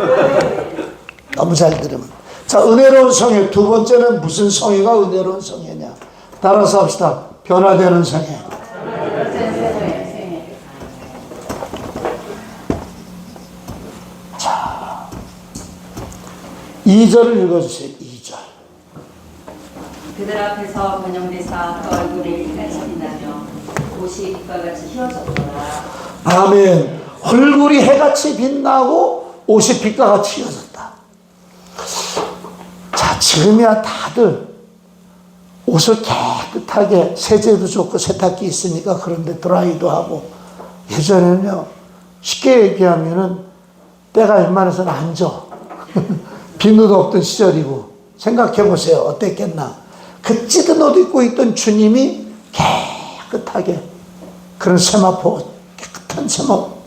너무 잘 들으면. 자, 은혜로운 성회. 두 번째는 무슨 성회가 은혜로운 성회냐. 따라서 합시다. 변화되는 성회. 자, 2절을 읽어주세요. 2절.
그들 앞에서 번영되사 그 얼굴이 해같이 빛나며 옷이 빛과 같이 휘어졌더라.
아멘. 얼굴이 해같이 빛나고 옷이 빛과 같이 휘어졌다. 자, 지금이야 다들 옷을 깨끗하게, 세제도 좋고 세탁기 있으니까 그런데 드라이도 하고, 예전에는요 쉽게 얘기하면은 때가 웬만해서는 안 져. 비누도 없던 시절이고. 생각해보세요. 어땠겠나. 그 찌든 옷 입고 있던 주님이 깨끗하게, 그런 세마포, 깨끗한 세마포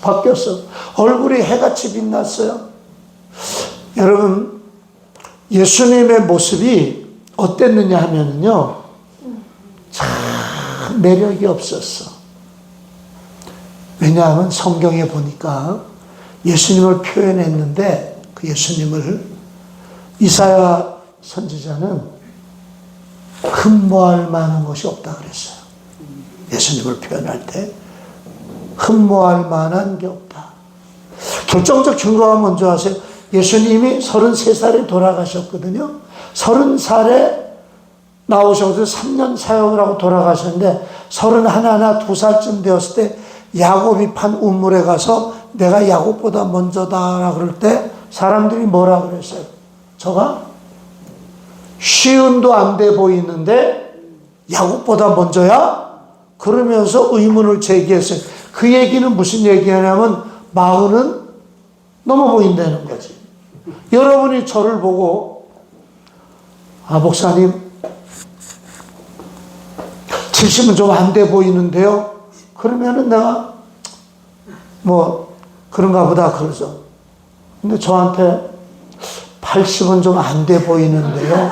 바뀌었어. 얼굴이 해같이 빛났어요. 여러분, 예수님의 모습이 어땠느냐 하면은요 참 매력이 없었어. 왜냐하면 성경에 보니까 예수님을 표현했는데 그 예수님을 이사야 선지자는 흠모할 만한 것이 없다 그랬어요. 예수님을 표현할 때 흠모할 만한 게 없다. 결정적 증거가 뭔지 아세요? 예수님이 33살에 돌아가셨거든요. 30살에 나오셔서 3년 사역을 하고 돌아가셨는데 31나 2살쯤 되었을 때 야곱이 판 우물에 가서 내가 야곱보다 먼저다 그럴 때 사람들이 뭐라 그랬어요? 저가 시은도 안 돼 보이는데 야곱보다 먼저야? 그러면서 의문을 제기했어요. 그 얘기는 무슨 얘기냐면 40은 넘어 보인다는 거지. 여러분이 저를 보고, 아 목사님 70은 좀 안 돼 보이는데요. 그러면은 내가 뭐 그런가 보다 그러죠. 근데 저한테 80은 좀 안 돼 보이는데요.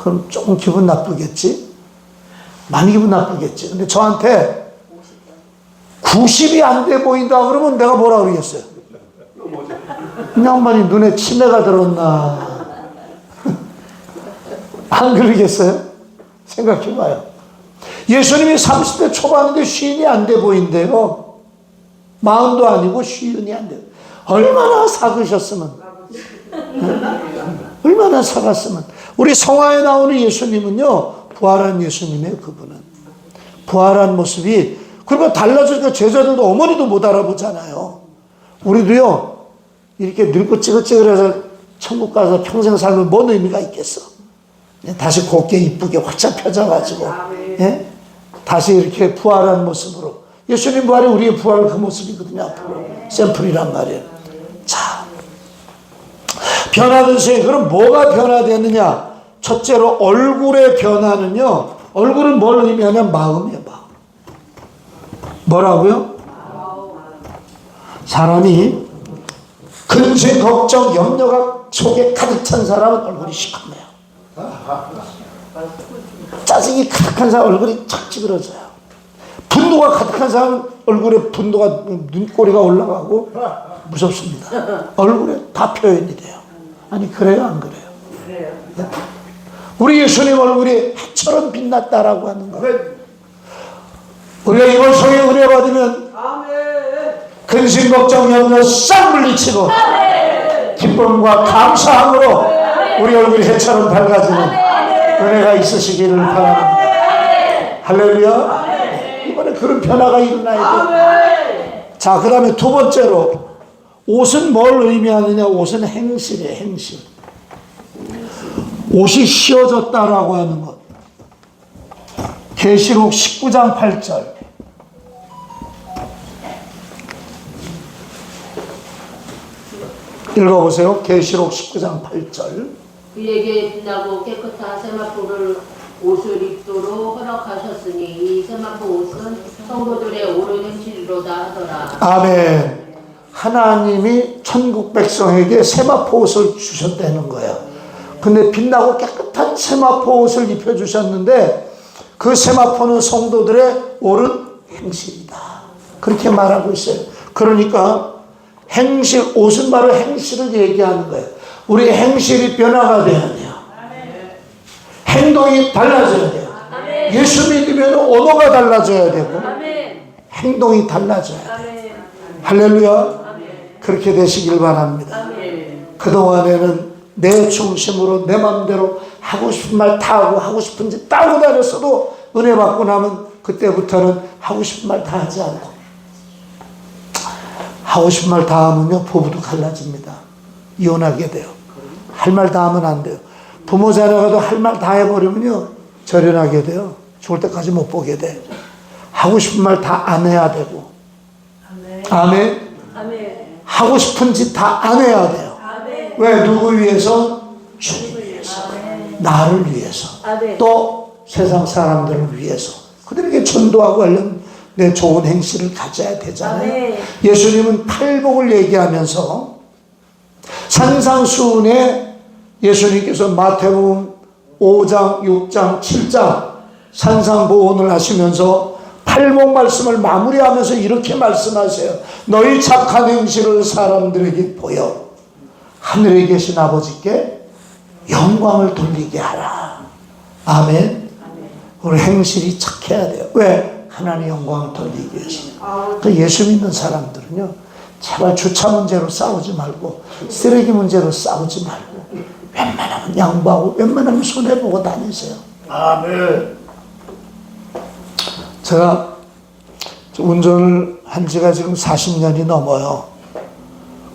그럼 조금 기분 나쁘겠지? 많이 기분 나쁘겠지. 근데 저한테 90이 안 돼 보인다 그러면 내가 뭐라 그러겠어요? 이 양반이 눈에 치매가 들었나? 안 그러겠어요? 생각해봐요. 예수님이 30대 초반인데 쉰이 안 돼 보인대요. 40도 아니고 쉰이 안 돼요. 얼마나 사그셨으면, 얼마나 사갔으면. 우리 성화에 나오는 예수님은요, 부활한 예수님이에요. 그분은 부활한 모습이, 그리고 달라지니까 제자들도 어머니도 못 알아보잖아요. 우리도요 이렇게 늙고 찌글찌글해서 천국 가서 평생 살면 뭔 의미가 있겠어. 다시 곱게 이쁘게 활짝 펴져가지고, 예? 다시 이렇게 부활한 모습으로. 예수님 부활이 우리의 부활 그 모습이거든요. 앞으로 샘플이란 말이에요. 자, 변화된 수행. 그럼 뭐가 변화되느냐? 첫째로 얼굴의 변화는요, 얼굴은 뭘 의미하냐면 마음이에요. 마음. 뭐라고요? 사람이 근심, 걱정, 염려가 속에 가득 찬 사람은 얼굴이 시커매요. 짜증이 가득한 사람 얼굴이 착 찌그러져요. 분노가 가득한 사람은 얼굴에 분노가, 눈꼬리가 올라가고 무섭습니다. 얼굴에 다 표현이 돼요. 아니 그래요 안 그래요? 그래요. 우리 예수님 얼굴이 해처럼 빛났다라고 하는 거예요. 우리가 이번 성에 은혜 받으면 근심 걱정 염려 싹 물리치고 기쁨과 감사함으로 우리 얼굴이 해처럼 밝아지는 은혜가 있으시기를 바랍니다. 할렐루야. 이번에 그런 변화가 일어나야 돼. 자, 그 다음에 두 번째로 옷은 뭘 의미하느냐? 옷은 행실이에요. 행실. 옷이 씌워졌다라고 하는 것. 계시록 19장 8절. 읽어보세요. 계시록 19장 8절.
그에게 빛나고 깨끗한 세마포를 옷을 입도록 허락하셨으니 이 세마포 옷은 성도들의 옳은 행실이로다 하더라.
아멘. 하나님이 천국 백성에게 세마포 옷을 주셨다는 거예요. 근데 빛나고 깨끗한 세마포 옷을 입혀주셨는데 그 세마포는 성도들의 옳은 행실이다. 그렇게 말하고 있어요. 그러니까 행실, 옷은 바로 행실을 얘기하는 거예요. 우리 행실이 변화가 돼야 돼요. 행동이 달라져야 돼요. 예수 믿으면 언어가 달라져야 되고 행동이 달라져야 돼요. 할렐루야. 그렇게 되시길 바랍니다. 그동안에는 내 중심으로 내 마음대로 하고 싶은 말 다 하고 하고 싶은 짓 다 하고 다녔어도 은혜 받고 나면 그때부터는 하고 싶은 말 다 하지 않고 하고 싶은 말 다 하면요 부부도 갈라집니다. 이혼하게 돼요. 할 말 다 하면 안 돼요. 부모 자녀가도 할 말 다 해버리면요 절연하게 돼요. 죽을 때까지 못 보게 돼. 하고 싶은 말 다 안 해야 되고. 아멘. 하고 싶은 짓 다 안 해야 돼요. 왜? 누구 위해서? 주님 위해서. 나를 위해서. 또 세상 사람들을 위해서. 그들에게 전도하고 하려면 내 좋은 행실을 가져야 되잖아요. 예수님은 팔복을 얘기하면서 산상수훈에 예수님께서 마태복음 5장, 6장, 7장 산상보훈을 하시면서 팔복 말씀을 마무리하면서 이렇게 말씀하세요. 너희 착한 행실을 사람들에게 보여 하늘에 계신 아버지께 영광을 돌리게 하라. 아멘. 우리 행실이 착해야 돼요. 왜? 하나님 영광을 돌리기 위해서. 그 예수 믿는 사람들은요 제발 주차 문제로 싸우지 말고 쓰레기 문제로 싸우지 말고 웬만하면 양보하고 웬만하면 손해보고 다니세요. 아멘. 제가 운전을 한 지가 지금 40년이 넘어요.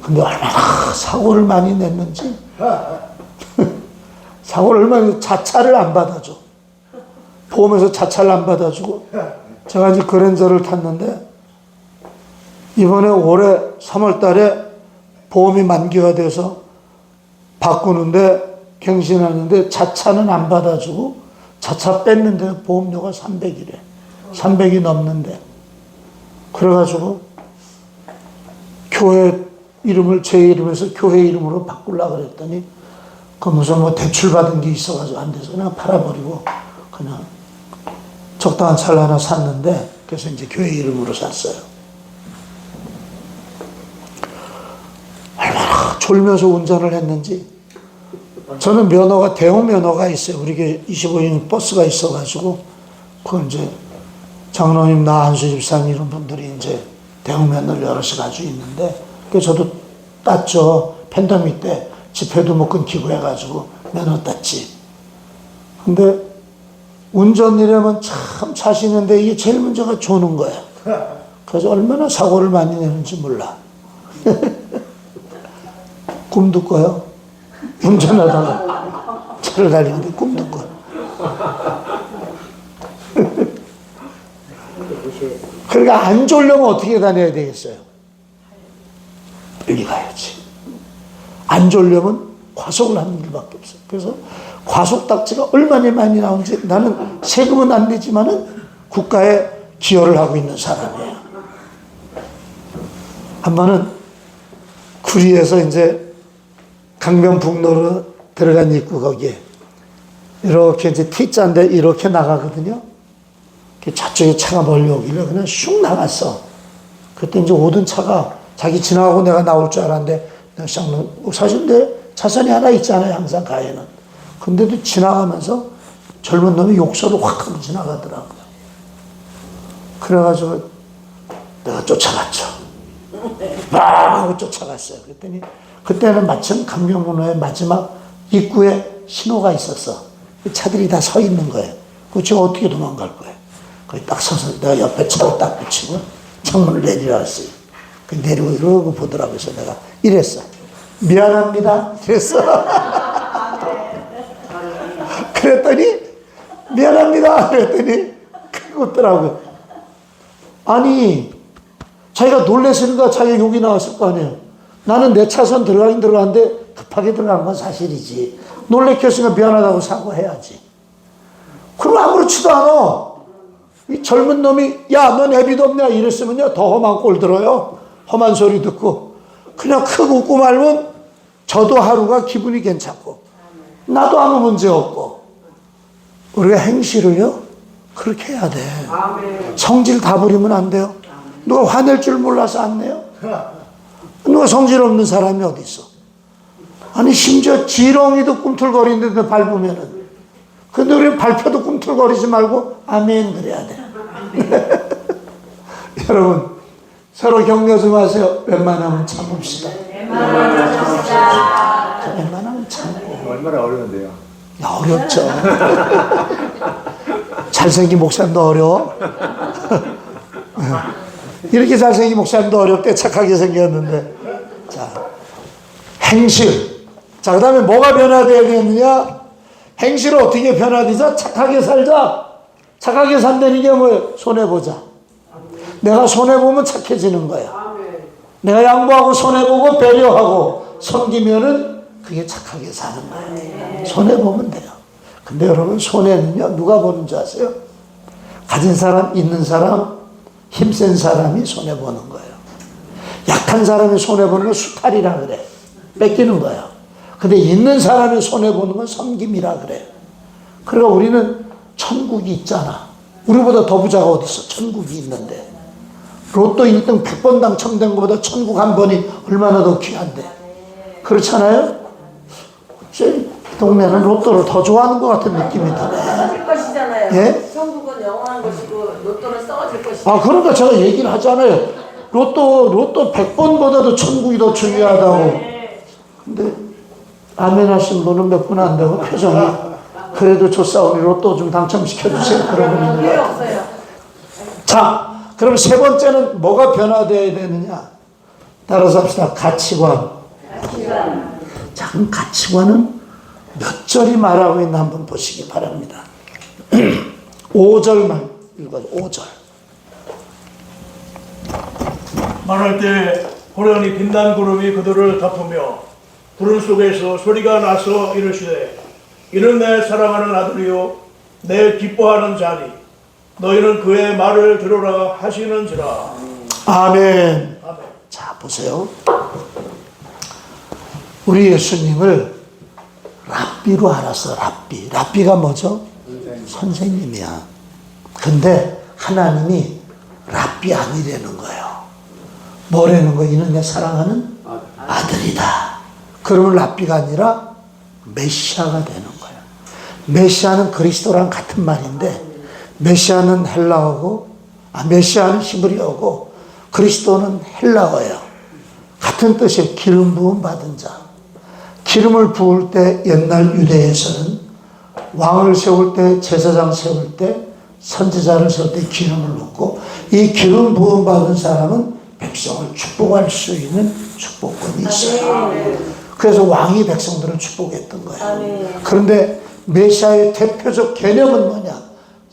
근데 얼마나 사고를 많이 냈는지. 사고를 얼마나, 자차를 안 받아줘. 보험에서 자차를 안 받아주고. 제가 이제 그랜저를 탔는데 이번에 올해 3월 달에 보험이 만기가 돼서 바꾸는데 갱신하는데 자차는 안 받아주고 자차 뺐는데 보험료가 300이래. 300이 넘는데. 그래가지고 교회 이름을 제 이름에서 교회 이름으로 바꾸려고 그랬더니 그 무슨 뭐 대출 받은 게 있어가지고 안 돼서 그냥 팔아버리고 그냥 적당한 차를 하나 샀는데 그래서 이제 교회 이름으로 샀어요. 얼마나 졸면서 운전을 했는지. 저는 면허가 대형 면허가 있어요. 우리 25인 버스가 있어가지고 그걸 이제 장로님 나 안수 집사님 이런 분들이 이제 대형 면허를 여럿이 가지고 있는데 그래서 저도 땄죠. 팬데믹 때 집회도 못 끊기고 해가지고 면허 땄지. 근데 운전이라면 참 자신인데 이게 제일 문제가 조는 거야. 그래서 얼마나 사고를 많이 내는지 몰라. 꿈도 꿔요. 운전하다가 차를 달리는데 꿈도 꿔. 그러니까 안 졸려면 어떻게 다녀야 되겠어요? 빨리 가야지. 안 졸려면 과속을 하는 길밖에 없어요. 그래서 과속 딱지가 얼마나 많이 나오는지 나는 세금은 안 내지만은 국가에 기여를 하고 있는 사람이에요. 한 번은 구리에서 이제 강변북로로 들어간 입구 거기에 이렇게 이제 T자인데 이렇게 나가거든요. 저쪽에 차가 몰려오길래 그냥 슉 나갔어. 그때 이제 오던 차가 자기 지나가고 내가 나올 줄 알았는데 내가 사실 내 차선이 하나 있잖아요. 항상 가해는. 근데도 지나가면서 젊은 놈이 욕설을 확 하고 지나가더라고요. 그래가지고 내가 쫓아갔죠. 막 하고 쫓아갔어요. 그랬더니 그때는 마침 강변북로의 마지막 입구에 신호가 있었어. 차들이 다 서 있는 거예요. 그 제가 어떻게 도망갈 거예요. 거기 딱 서서 내가 옆에 차를 딱 붙이고 창문을 내리라 했어요. 그 내리고 이러고 보더라고요. 그래서 내가 이랬어. 미안합니다. 그랬어. 그랬더니 미안합니다. 그랬더니 크게 웃더라고요. 아니 자기가 놀랬으니까 자기가 욕이 나왔을 거 아니에요. 나는 내 차선 들어가긴 들어갔는데 급하게 들어간 건 사실이지. 놀래켰으니까 미안하다고 사과해야지. 그럼 아무렇지도 않아. 이 젊은 놈이 야, 넌 애비도 없냐 이랬으면요 더 험한 꼴 들어요. 험한 소리 듣고 그냥 크고 웃고 말면 저도 하루가 기분이 괜찮고 나도 아무 문제 없고. 우리가 행실을요 그렇게 해야 돼. 성질 다 부리면 안 돼요. 누가 화낼 줄 몰라서 안 내요? 누가 성질 없는 사람이 어디 있어? 아니 심지어 지렁이도 꿈틀거리는데 밟으면은. 근데 우리는 발표도 꿈틀거리지 말고 아멘 그래야 돼. 여러분 서로 격려 좀 하세요. 웬만하면 참읍시다. 웬만하면 참고.
얼마나 어려운데요?
야, 어렵죠. 잘생긴 목사님도 어려워. 이렇게 잘생긴 목사님도 어렵대. 착하게 생겼는데. 자, 행실. 자, 그 다음에 뭐가 변화되어야 되느냐? 행실을 어떻게 변화되자? 착하게 살자. 착하게 산다는 게 뭐예요? 손해보자. 내가 손해보면 착해지는 거야. 내가 양보하고 손해보고 배려하고 섬기면은 그게 착하게 사는 거예요. 손해보면 돼요. 근데 여러분 손해는요 누가 보는 줄 아세요? 가진 사람, 있는 사람, 힘센 사람이 손해보는 거예요. 약한 사람이 손해보는 건 수탈이라 그래. 뺏기는 거예요. 근데 있는 사람이 손해보는 건 섬김이라 그래요. 그러니까 우리는 천국이 있잖아. 우리보다 더 부자가 어디 있어? 천국이 있는데. 로또 1등 100번 당첨된 것보다 천국 한 번이 얼마나 더 귀한데. 그렇잖아요? 제 동네는 로또를 더 좋아하는 것 같은 느낌이 드네.
썩어질 것이잖아요.
예?
천국은 영원한 것이고 로또는 썩어질 것이고.
아, 그러니까 제가 얘기를 하잖아요. 로또 100번보다도 천국이 더 중요하다고. 근데 아멘 하신 분은 몇 분 안 되고 표정이 그래도 조사오니 로또 좀 당첨시켜주세요. 그런 분이 있는 것 같아요. 자, 그럼 세 번째는 뭐가 변화되어야 되느냐? 따라서 합시다. 가치관. 자, 그럼 가치관은 몇 절이 말하고 있나 한번 보시기 바랍니다. 5절만 읽어요. 5절.
말할 때 호련히 빛난 구름이 그들을 덮으며 구름 속에서 소리가 나서 이르시되 이는 내 사랑하는 아들이요 내 기뻐하는 자니 너희는 그의 말을 들으라 하시는지라.
아멘.
아멘.
자, 보세요. 우리 예수님을 랍비로 알았어, 랍비. 랍비가 뭐죠? 선생님이야. 근데 하나님이 랍비 아니라는 거예요. 뭐라는 거? 이는 내 사랑하는 아들이다. 그러면 랍비가 아니라 메시아가 되는 거예요. 메시아는 그리스도랑 같은 말인데, 메시아는 헬라어고, 메시아는 히브리어고, 그리스도는 헬라어예요. 같은 뜻이에요. 기름 부음 받은 자. 기름을 부을 때 옛날 유대에서는 왕을 세울 때, 제사장 세울 때, 선지자를 세울 때 기름을 넣고, 이 기름 부음 받은 사람은 백성을 축복할 수 있는 축복권이 있어요. 그래서 왕이 백성들을 축복했던 거예요. 그런데 메시아의 대표적 개념은 뭐냐?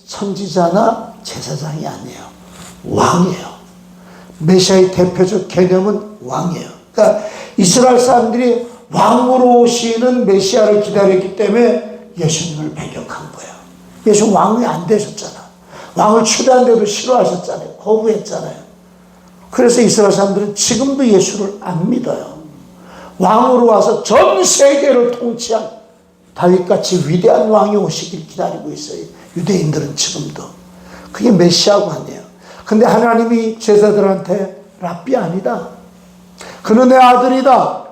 선지자나 제사장이 아니에요. 왕이에요. 메시아의 대표적 개념은 왕이에요. 그러니까 이스라엘 사람들이 왕으로 오시는 메시아를 기다렸기 때문에 예수님을 배격한 거예요. 예수 왕이 안 되셨잖아. 왕을 초대한데도 싫어하셨잖아요. 거부했잖아요. 그래서 이스라엘 사람들은 지금도 예수를 안 믿어요. 왕으로 와서 전 세계를 통치한 다윗같이 위대한 왕이 오시길 기다리고 있어요. 유대인들은 지금도. 그게 메시아가 아니에요. 근데 하나님이 제자들한테 랍비 아니다. 그는 내 아들이다.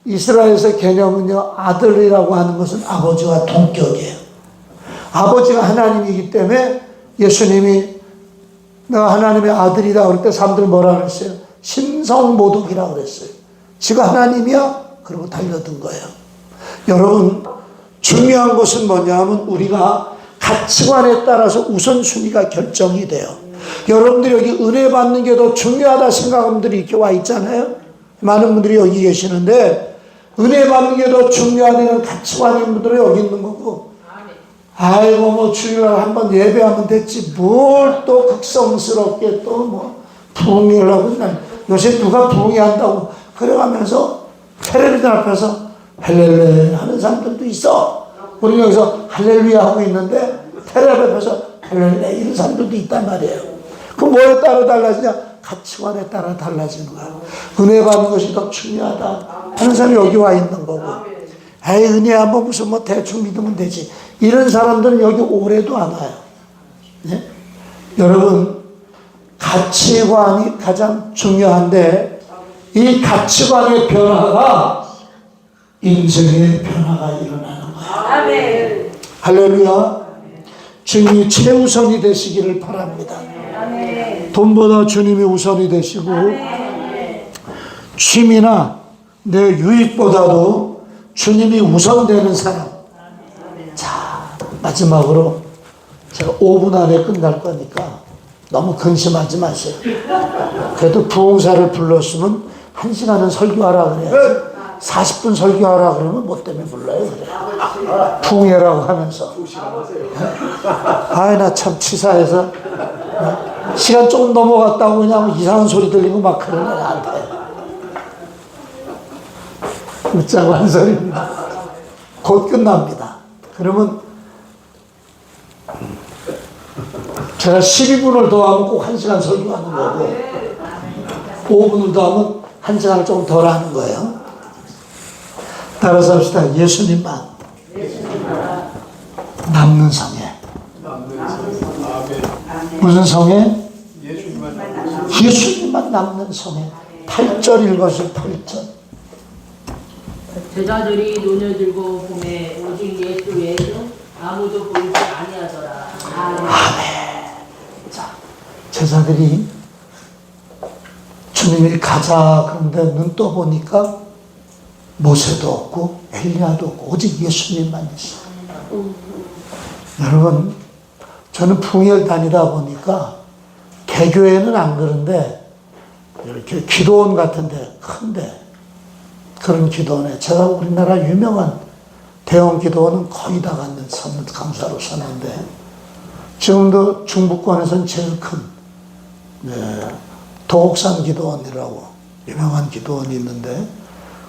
이스라엘에서 개념은요, 아들이라고 하는 것은 아버지와 동격이에요. 아버지가 하나님이기 때문에 예수님이 내가 하나님의 아들이다 그럴 때 사람들 뭐라 그랬어요? 신성모독이라고 그랬어요. 지가 하나님이야? 그러고 달려든 거예요. 여러분, 중요한 것은 뭐냐면 우리가 가치관에 따라서 우선순위가 결정이 돼요. 여러분들이 여기 은혜 받는 게 더 중요하다 생각하는 분들이 이렇게 와 있잖아요. 많은 분들이 여기 계시는데 은혜 받는 게 더 중요하다는 가치관인 분들이 여기 있는 거고, 아이고 뭐 주일날 한번 예배하면 됐지 뭘 또 극성스럽게 또 뭐 부흥회를 하고, 난 요새 누가 부흥회 한다고 그래가면서 테레비전 앞에서 할렐루야 하는 사람들도 있어. 우리 여기서 할렐루야 하고 있는데 테레비 앞에서 할렐루야 이런 사람들도 있단 말이에요. 그럼 뭐에 따라 달라지냐? 가치관에 따라 달라지는 거야. 은혜 받는 것이 더 중요하다 하는 사람이 여기 와 있는 거고, 에이 은혜야 뭐 무슨 뭐 대충 믿으면 되지 이런 사람들은 여기 오래도 안 와요. 네? 여러분, 가치관이 가장 중요한데 이 가치관의 변화가 인생의 변화가 일어나는 거예요.
아멘.
할렐루야. 주님이 최우선이 되시기를 바랍니다.
아멘.
돈보다 주님이 우선이 되시고, 취미나 내 유익보다도 주님이 우선되는 사람. 자, 마지막으로 제가 5분 안에 끝날 거니까 너무 근심하지 마세요. 그래도 부흥사를 불렀으면 1시간은 설교하라 그래야지. 40분 설교하라 그러면 뭐 때문에 불러요? 그래. 부흥회라고 하면서. 아이, 나 참 치사해서 시간 조금 넘어갔다고 그냥 이상한 소리 들리고 막 그러네, 나한테. 웃자고 한 소리입니다. 곧 끝납니다. 그러면 제가 12분을 더하면 꼭 1시간 설교하는 거고, 5분을 더하면 1시간을 조금 덜 하는 거예요. 따라서 합시다. 예수님만 남는 성에. 무슨 성에? 예수님만 남는 성에. 8절 읽어주세요. 8절.
제자들이 눈을 들고 보매 오직 예수 외에는 아무도 보이지 아니하더라.
자, 제자들이 주님이 가자 그런데 눈 떠보니까 모세도 없고 엘리야도 없고 오직 예수님만 있어요. 여러분, 저는 풍일 다니다 보니까 개교회는 안 그런데 이렇게 기도원 같은데 큰데 그런 기도원에, 제가 우리나라 유명한 대형 기도원은 거의 다 갖는 강사로 서는데 지금도 중부권에서는 제일 큰 도옥산 기도원이라고 유명한 기도원이 있는데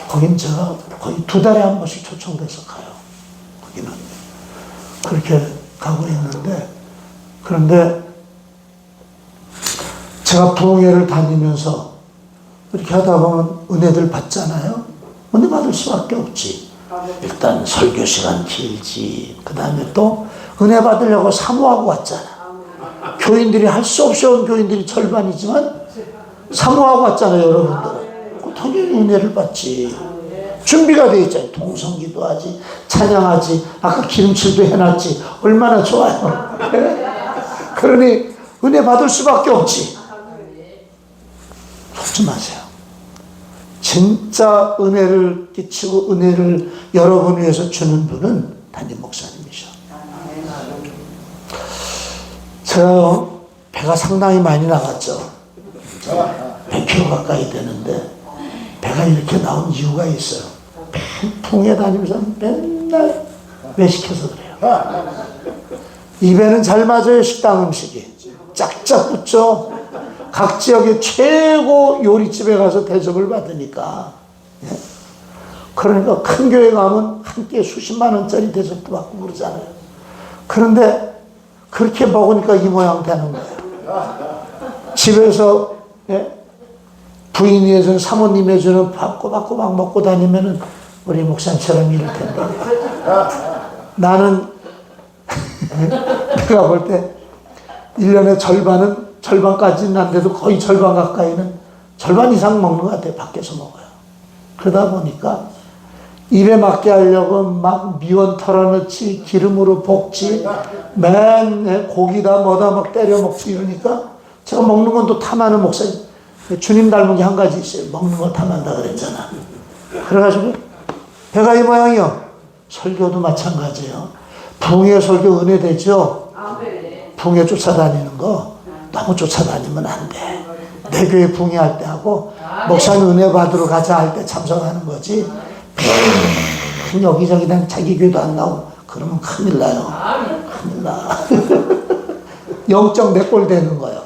거긴 제가 거의 2달에 한 번씩 초청돼서 가요. 거기는 그렇게 가고 있는데, 그런데 제가 부흥회를 다니면서 이렇게 하다 보면 은혜들 받잖아요. 은혜 받을 수밖에 없지. 일단 설교 시간 길지. 그 다음에 또 은혜 받으려고 사모하고 왔잖아. 교인들이 할 수 없이 온 교인들이 절반이지만 사모하고 왔잖아요, 여러분들. 당연히 은혜를 받지. 준비가 돼 있잖아요. 동성기도 하지, 찬양하지, 아까 기름칠도 해놨지. 얼마나 좋아요. 그러니 은혜 받을 수밖에 없지. 속지 마세요. 진짜 은혜를 끼치고 은혜를 여러분 위해서 주는 분은 담임 목사님이셔. 제가 배가 상당히 많이 나갔죠. 100kg 가까이 되는데 배가 이렇게 나온 이유가 있어요. 풍에 다니면서 맨날 외식해서 그래요. 입에는 잘 맞아요. 식당 음식이 짝짝 붙죠. 각 지역의 최고 요리집에 가서 대접을 받으니까. 그러니까 큰 교회 가면 한 끼에 수십만 원짜리 대접도 받고 그러잖아요. 그런데 그렇게 먹으니까 이 모양 되는 거예요. 집에서 부인이 해주는, 사모님이 해주는 밥 꼬박꼬박 먹고 다니면은 우리 목사님처럼 이럴 텐데. 나는 내가 볼 때 1년의 절반까지는 안 돼도 거의 절반 가까이는 절반 이상 먹는 것 같아요. 밖에서 먹어요. 그러다 보니까 입에 맞게 하려고 막 미원 털어넣지, 기름으로 볶지, 맨 고기다 뭐다 막 때려 먹지 이러니까 제가 먹는 건 또 탐하는 목사님. 주님 닮은 게 한 가지 있어요. 먹는 거 탐한다 그랬잖아. 그래가지고 배가 이 모양이요. 설교도 마찬가지예요. 부흥회 설교 은혜 되죠? 부흥회 쫓아다니는 거 너무 쫓아다니면 안 돼. 내 교회 부흥회할 때 하고 목사님 은혜 받으러 가자 할 때 참석하는 거지. 여기저기 난 자기 교회도 안 나오고 그러면 큰일 나요. 큰일 나. 영적 내꼴 되는 거예요.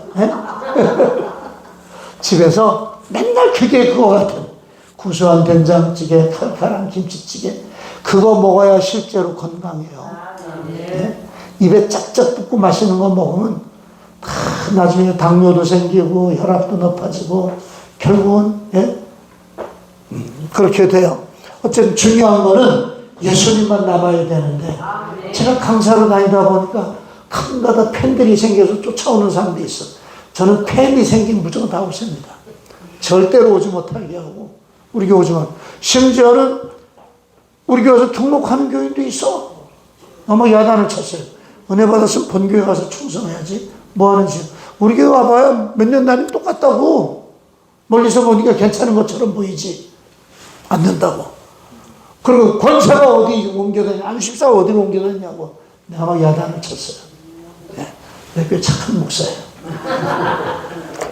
집에서 맨날 그거 같은 구수한 된장찌개, 칼칼한 김치찌개 그거 먹어야 실제로 건강해요. 입에 짝짝 붙고 맛있는 거 먹으면 나중에 당뇨도 생기고 혈압도 높아지고 결국은 그렇게 돼요. 어쨌든 중요한 거는 예수님만 남아야 되는데 제가 강사로 다니다 보니까 가끔가다 팬들이 생겨서 쫓아오는 사람도 있어. 저는 팬이 생기면 무조건 다 없습니다. 절대로 오지 못하게 하고 우리 교회 오지만 심지어는 우리 교회에서 등록하는 교인도 있어. 아마 야단을 쳤어요. 은혜 받았으면 본교회 가서 충성해야지. 뭐 하는지. 우리 교회 와봐야 몇 년 다니면 똑같다고. 멀리서 보니까 괜찮은 것처럼 보이지. 안 된다고. 그리고 권사가 어디 옮겨다니, 안식사가 어디로 옮겨다니냐고. 내가 막 야단을 쳤어요. 내 교회 착한 목사예요.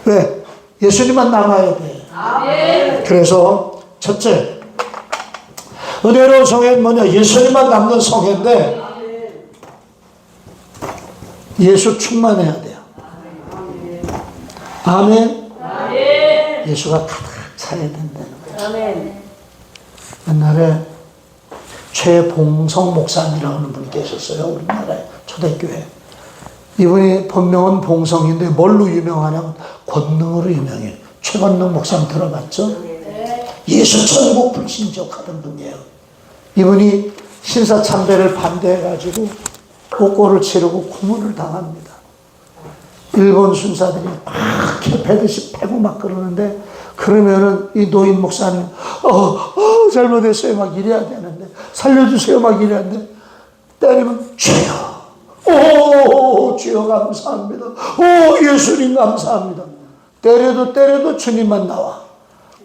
왜? 예수님만 남아야 돼. 그래서 첫째, 은혜로운 성회는 뭐냐? 예수님만 남는 성회인데 예수 충만해야 돼요. 아멘. 예수가 가득 차야 된다는 거예요. 옛날에 최봉성 목사님이라고 하는 분이 계셨어요. 우리나라에 초대교회. 이분이 본명은 봉성인데 뭘로 유명하냐면 권능으로 유명해요. 최권능 목사님 들어봤죠? 예수 천국 불신족하던 분이에요. 이분이 신사참배를 반대해가지고 옥고를 치르고 고문을 당합니다. 일본 순사들이 막 패듯이 패고 막 그러는데 그러면은 이 노인 목사님 잘못했어요 막 이래야 되는데 살려주세요 막 이래야 되는데 때리면 주여 주여 감사합니다. 예수님 감사합니다. 때려도 주님만 나와.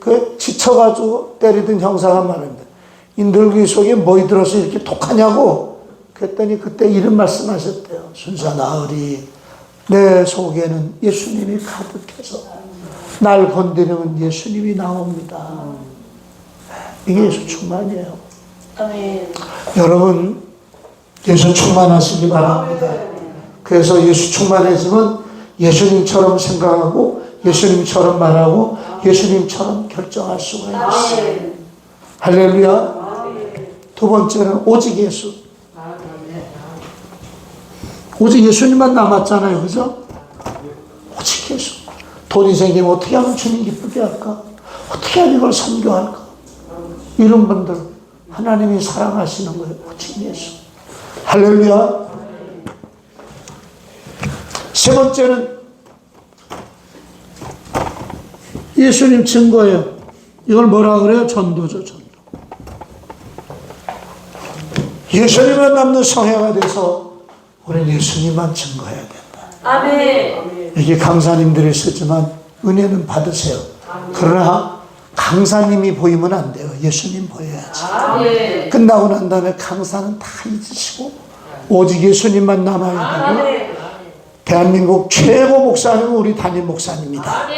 그 지쳐가지고 때리던 형사가 말합니다. 이 늙은이 속에 뭐이 들어서 이렇게 독하냐고. 그랬더니 그때 이런 말씀하셨대요. 순사 나으리 내 속에는 예수님이 가득해서 날 건드리면 예수님이 나옵니다. 이게 예수 충만이에요. 여러분 예수 충만하시기 바랍니다. 그래서 예수 충만해지면 예수님처럼 생각하고 예수님처럼 말하고 예수님처럼 결정할 수가 있어요. 할렐루야. 두 번째는 오직 예수. 오직 예수님만 남았잖아요. 그죠? 오직 예수. 돈이 생기면 어떻게 하면 주님 기쁘게 할까? 어떻게 하면 이걸 선교할까? 이런 분들 하나님이 사랑하시는 거예요. 오직 예수. 할렐루야. 세 번째는 예수님 증거예요. 이걸 뭐라 그래요? 전도죠, 전도. 예수님만 남는 성회가 돼서 우리는 예수님만 증거해야 된다.
아멘.
이게 강사님들이 쓰지만 은혜는 받으세요. 그러나 강사님이 보이면 안 돼요. 예수님 보여야지. 끝나고 난 다음에 강사는 다 잊으시고 오직 예수님만 남아야 되고 대한민국 최고 목사님은 우리 담임 목사님이다.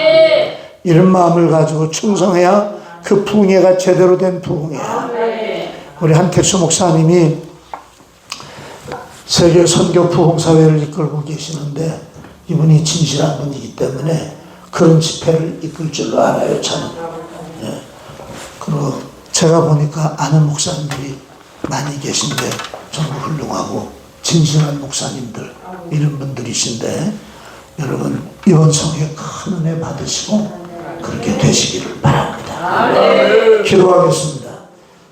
이런 마음을 가지고 충성해야 그 부흥회가 제대로 된 부흥회야. 우리 한택수 목사님이 세계 선교 부흥사회를 이끌고 계시는데 이분이 진실한 분이기 때문에 그런 집회를 이끌 줄로 알아요. 저는. 예. 그리고 제가 보니까 아는 목사님들이 많이 계신데 정말 훌륭하고 진실한 목사님들 이런 분들이신데 여러분 이번 성회 큰 은혜 받으시고 그렇게 되시기를 바랍니다. 기도하겠습니다.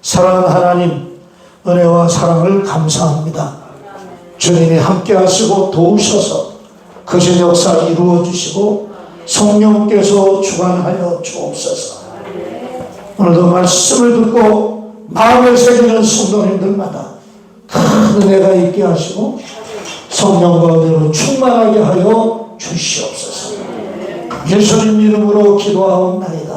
사랑하는 하나님 은혜와 사랑을 감사합니다. 주님이 함께 하시고 도우셔서 거신 역사 이루어 주시고 성령께서 주관하여 주옵소서. 오늘도 말씀을 듣고 마음에 새기는 성도님들마다 큰 은혜가 있게 하시고 성령과 은혜로 충만하게 하여 주시옵소서. 예수님 이름으로 기도하옵나이다.